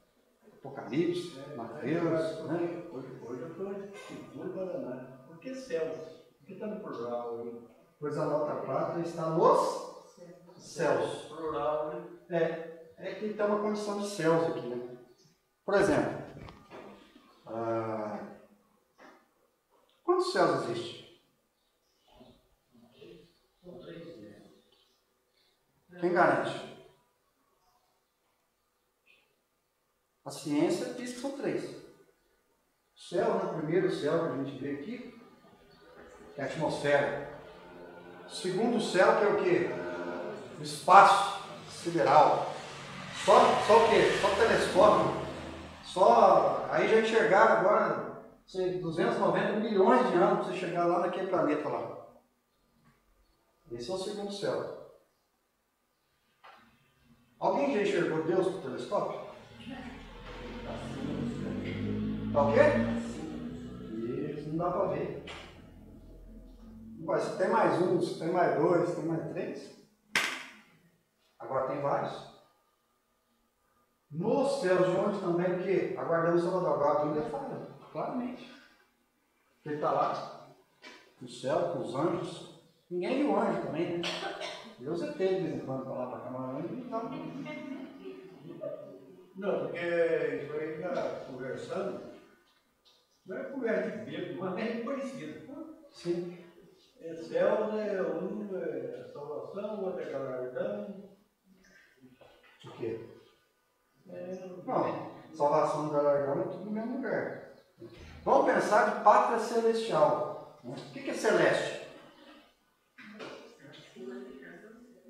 Apocalipse, Mateus, né? Hoje eu estou em Paraná. Por que céus? Por que está no plural aí? Pois a nossa pátria está nos céus. Plural, né? É que tem uma condição de céus aqui, né? Por exemplo, Quantos céus existem? Quem garante? A ciência diz que são 3. O céu, né? O primeiro céu que a gente vê aqui, é a atmosfera. O segundo céu, que é o quê? O espaço sideral. Só o quê? Só o telescópio. Aí já enxergaram agora 290 milhões de anos para você chegar lá naquele planeta lá. Esse é o segundo céu. Alguém já enxergou Deus com o telescópio? Tá o quê? Isso não dá para ver. Se tem mais um, se tem mais 2, se tem mais 3. Agora tem vários. Nos céus de onde também, o quê? Aguardando o Salvador. Agora a Bíblia fala, claramente. Ele está lá, no céu, com os anjos. Ninguém viu anjo também, né? Deus é teve de vez em quando para lá para cá, mas anjo não tá. Não, porque isso aí está conversando, não é conversa de bêbado, mas é parecido. Sim. É céu, né? Um é salvação, outro é galardão. O quê? Não, salvação e galardão é tudo no mesmo lugar. Vamos pensar de pátria celestial. O que é celeste?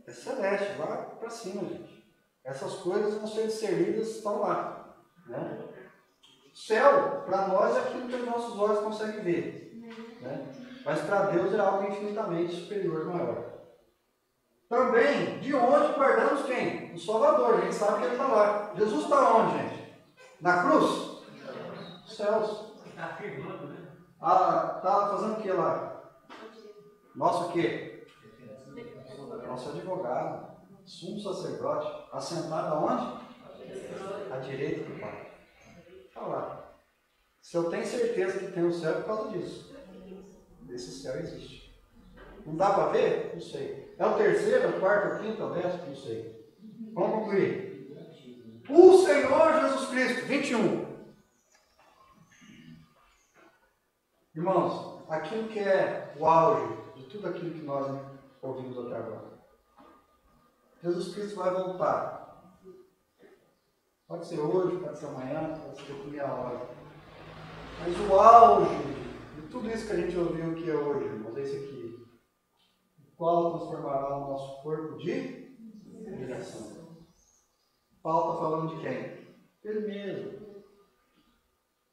É celeste, vai para cima, gente. Essas coisas vão ser discernidas, estão lá. Né? Céu, para nós, é aquilo que os nossos olhos conseguem ver. Né? Mas para Deus é algo infinitamente superior, maior. Também, de onde guardamos quem? O Salvador, a gente sabe que ele está lá. Jesus está onde, gente? Na cruz? Nos céus. Está afirmando, né? Está fazendo o que lá? Nosso o quê? Nosso advogado, sumo sacerdote, assentado aonde? À direita do Pai. Está lá. Se eu tenho certeza que tem o céu, é por causa disso. Esse céu existe. Não dá para ver? Não sei. É o terceiro, é o quarto, é o quinto, é o décimo? Não sei. Vamos concluir. O Senhor Jesus Cristo, 21. Irmãos, aquilo que é o auge de tudo aquilo que nós ouvimos até agora. Jesus Cristo vai voltar. Pode ser hoje, pode ser amanhã, pode ser daqui a hora. Mas o auge de tudo isso que a gente ouviu que é hoje, irmãos, é esse aqui. O qual transformará o nosso corpo de humilhação. Paulo está falando de quem? Ele mesmo.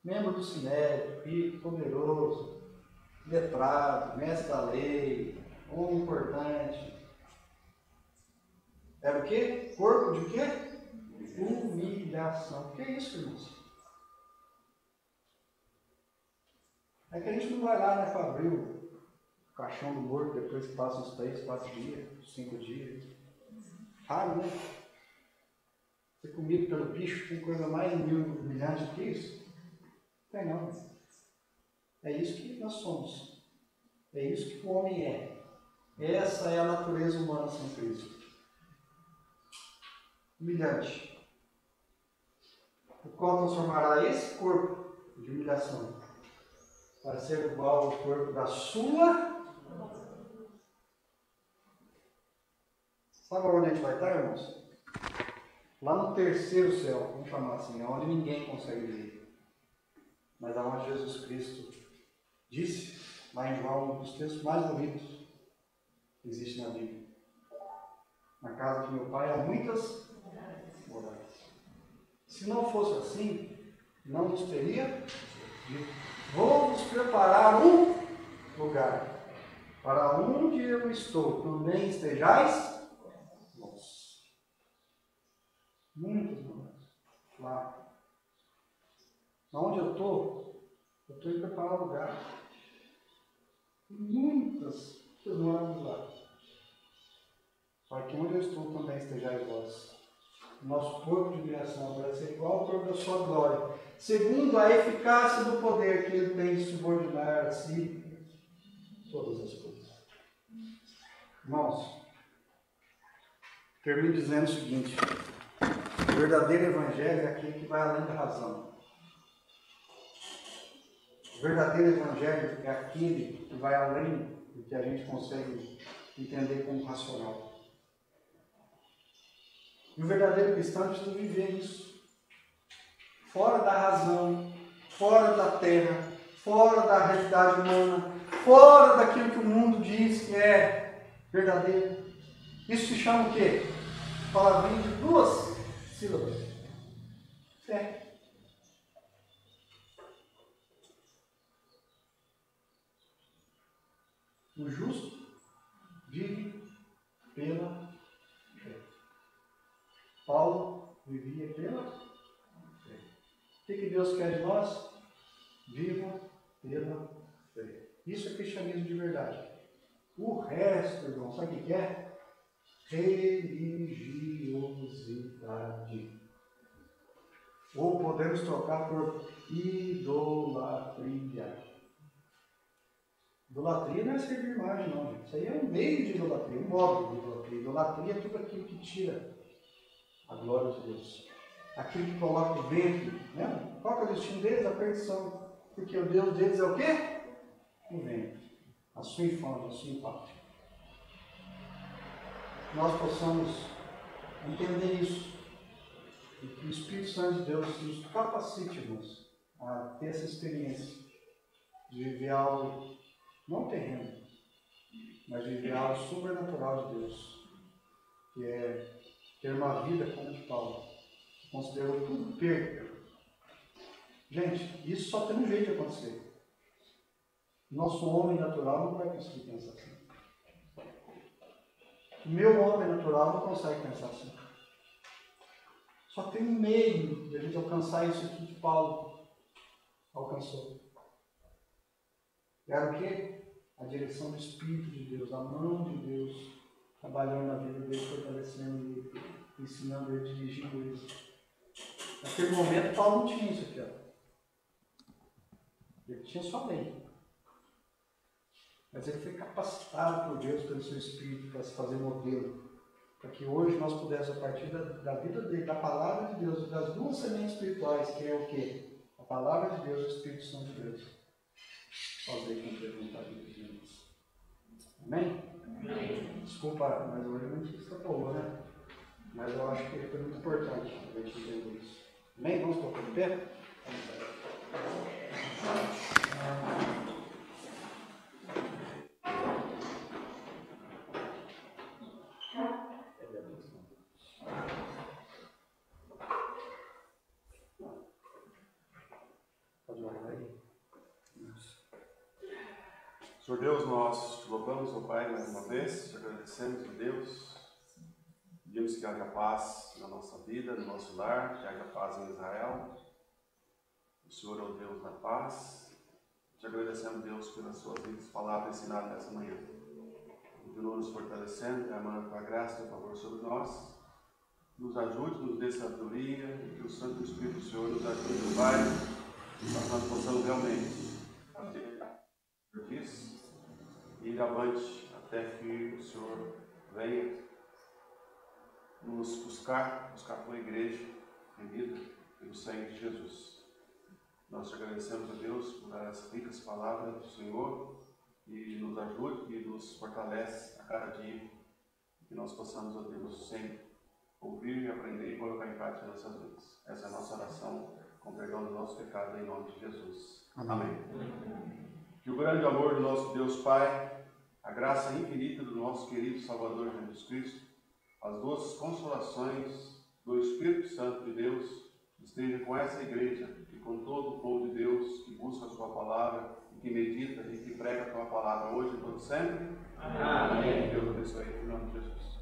Membro do Sinédrio, rico, poderoso, letrado, mestre da lei, homem importante. Era o quê? Corpo de quê? Humilhação. O que é isso, irmãos? É que a gente não vai lá, né, para abrir o caixão do morto depois que passa uns 3, 4 dias, 5 dias. Raro, né? Ser comido pelo bicho tem coisa mais humilhante do que isso? Não tem não. É isso que nós somos. É isso que o homem é. Essa é a natureza humana sem Cristo. Humilhante. O qual transformará esse corpo de humilhação para ser igual ao corpo da sua. Sabe onde a gente vai estar, irmãos? Lá no terceiro céu, vamos chamar assim, onde ninguém consegue ver. Mas aonde Jesus Cristo disse, lá em João, um dos textos mais bonitos que existe na Bíblia. Na casa de meu pai há muitas moradas. Se não fosse assim, não nos teria dito. Vou vos preparar um lugar, para onde eu estou, também estejais vós. Muitos lugares. Lá. Onde eu estou em preparar lugar. Muitas moradas lá. Para que onde eu estou também estejais vós. Nosso corpo de humilhação vai ser igual ao corpo da sua glória, segundo a eficácia do poder que ele tem de subordinar a si todas as coisas. Irmãos, termino dizendo o seguinte: o verdadeiro evangelho é aquele que vai além da razão. O verdadeiro evangelho é aquele que vai além do que a gente consegue entender como racional. E o verdadeiro cristão precisa viver isso. Fora da razão, fora da terra, fora da realidade humana, fora daquilo que o mundo diz que é verdadeiro. Isso se chama o quê? Palavrinha de 2 sílabas. Fé. O justo vive pela fé. Paulo vivia pela fé. O que Deus quer de nós? Viva pela fé. Isso é cristianismo de verdade. O resto, irmão, sabe o que é? Religiosidade. Ou podemos trocar por idolatria. Idolatria não é servir imagem, não, gente. Isso aí é um meio de idolatria, um modo de idolatria. Idolatria é tudo aquilo que tira a glória de Deus. Aquilo que coloca o vento. Né? Qual que é o destino deles? A perdição. Porque o Deus deles é o quê? O vento. A sua infâmia, a sua empate. Nós possamos entender isso. E que o Espírito Santo de Deus nos capacite, irmãos, a ter essa experiência de viver algo não terreno, mas viver algo sobrenatural de Deus, que é ter uma vida como de Paulo, que considerou tudo perda. Gente, isso só tem um jeito de acontecer. Nosso homem natural não vai conseguir pensar assim. O meu homem natural não consegue pensar assim. Só tem um meio de a gente alcançar isso que Paulo alcançou. Era o quê? A direção do Espírito de Deus, a mão de Deus, trabalhando na vida dele, fortalecendo ele, ensinando ele, dirigindo ele. Naquele momento, Paulo não tinha isso aqui. Ó. Ele tinha só lei. Mas ele foi capacitado por Deus, pelo seu Espírito, para se fazer modelo. Para que hoje nós pudéssemos, a partir da vida dele, da palavra de Deus, das 2 sementes espirituais, que é o quê? A palavra de Deus e o Espírito Santo de Deus. Fazer cumprir a vontade de Deus. Amém? Amém? Desculpa, mas hoje não se escapou, né? Mas eu acho que foi muito importante a gente entender isso. Amém? Vamos colocar de pé? Pode orar aí. Senhor Deus, nós te louvamos, ó Pai, mais uma vez, te agradecemos, ó Deus, pedimos que haja paz na nossa vida, no nosso lar, que haja paz em Israel. O Senhor é o Deus da paz. Te agradecemos, Deus, pelas suas vidas, palavras ensinadas nessa manhã. Continua nos fortalecendo, derramando a tua graça e favor sobre nós. Nos ajude, nos dê sabedoria, e que o Santo Espírito do Senhor nos ajude, Pai, para que nós possamos realmente fazer o que quis. Ir avante até que o Senhor venha nos buscar tua igreja remida pelo sangue de Jesus. Nós te agradecemos a Deus por as ricas palavras do Senhor e nos ajude e nos fortalece a cada dia, que nós possamos, ó Deus, sempre ouvir e aprender e colocar em prática nossas vidas. Essa é a nossa oração, com perdão dos nossos pecados, em nome de Jesus. Amém. Que o grande amor do nosso Deus Pai, a graça infinita do nosso querido Salvador Jesus Cristo, as doces consolações do Espírito Santo de Deus esteja com essa igreja e com todo o povo de Deus que busca a sua palavra, e que medita e que prega a tua palavra hoje e todo sempre. Amém. Deus abençoe em nome de Jesus.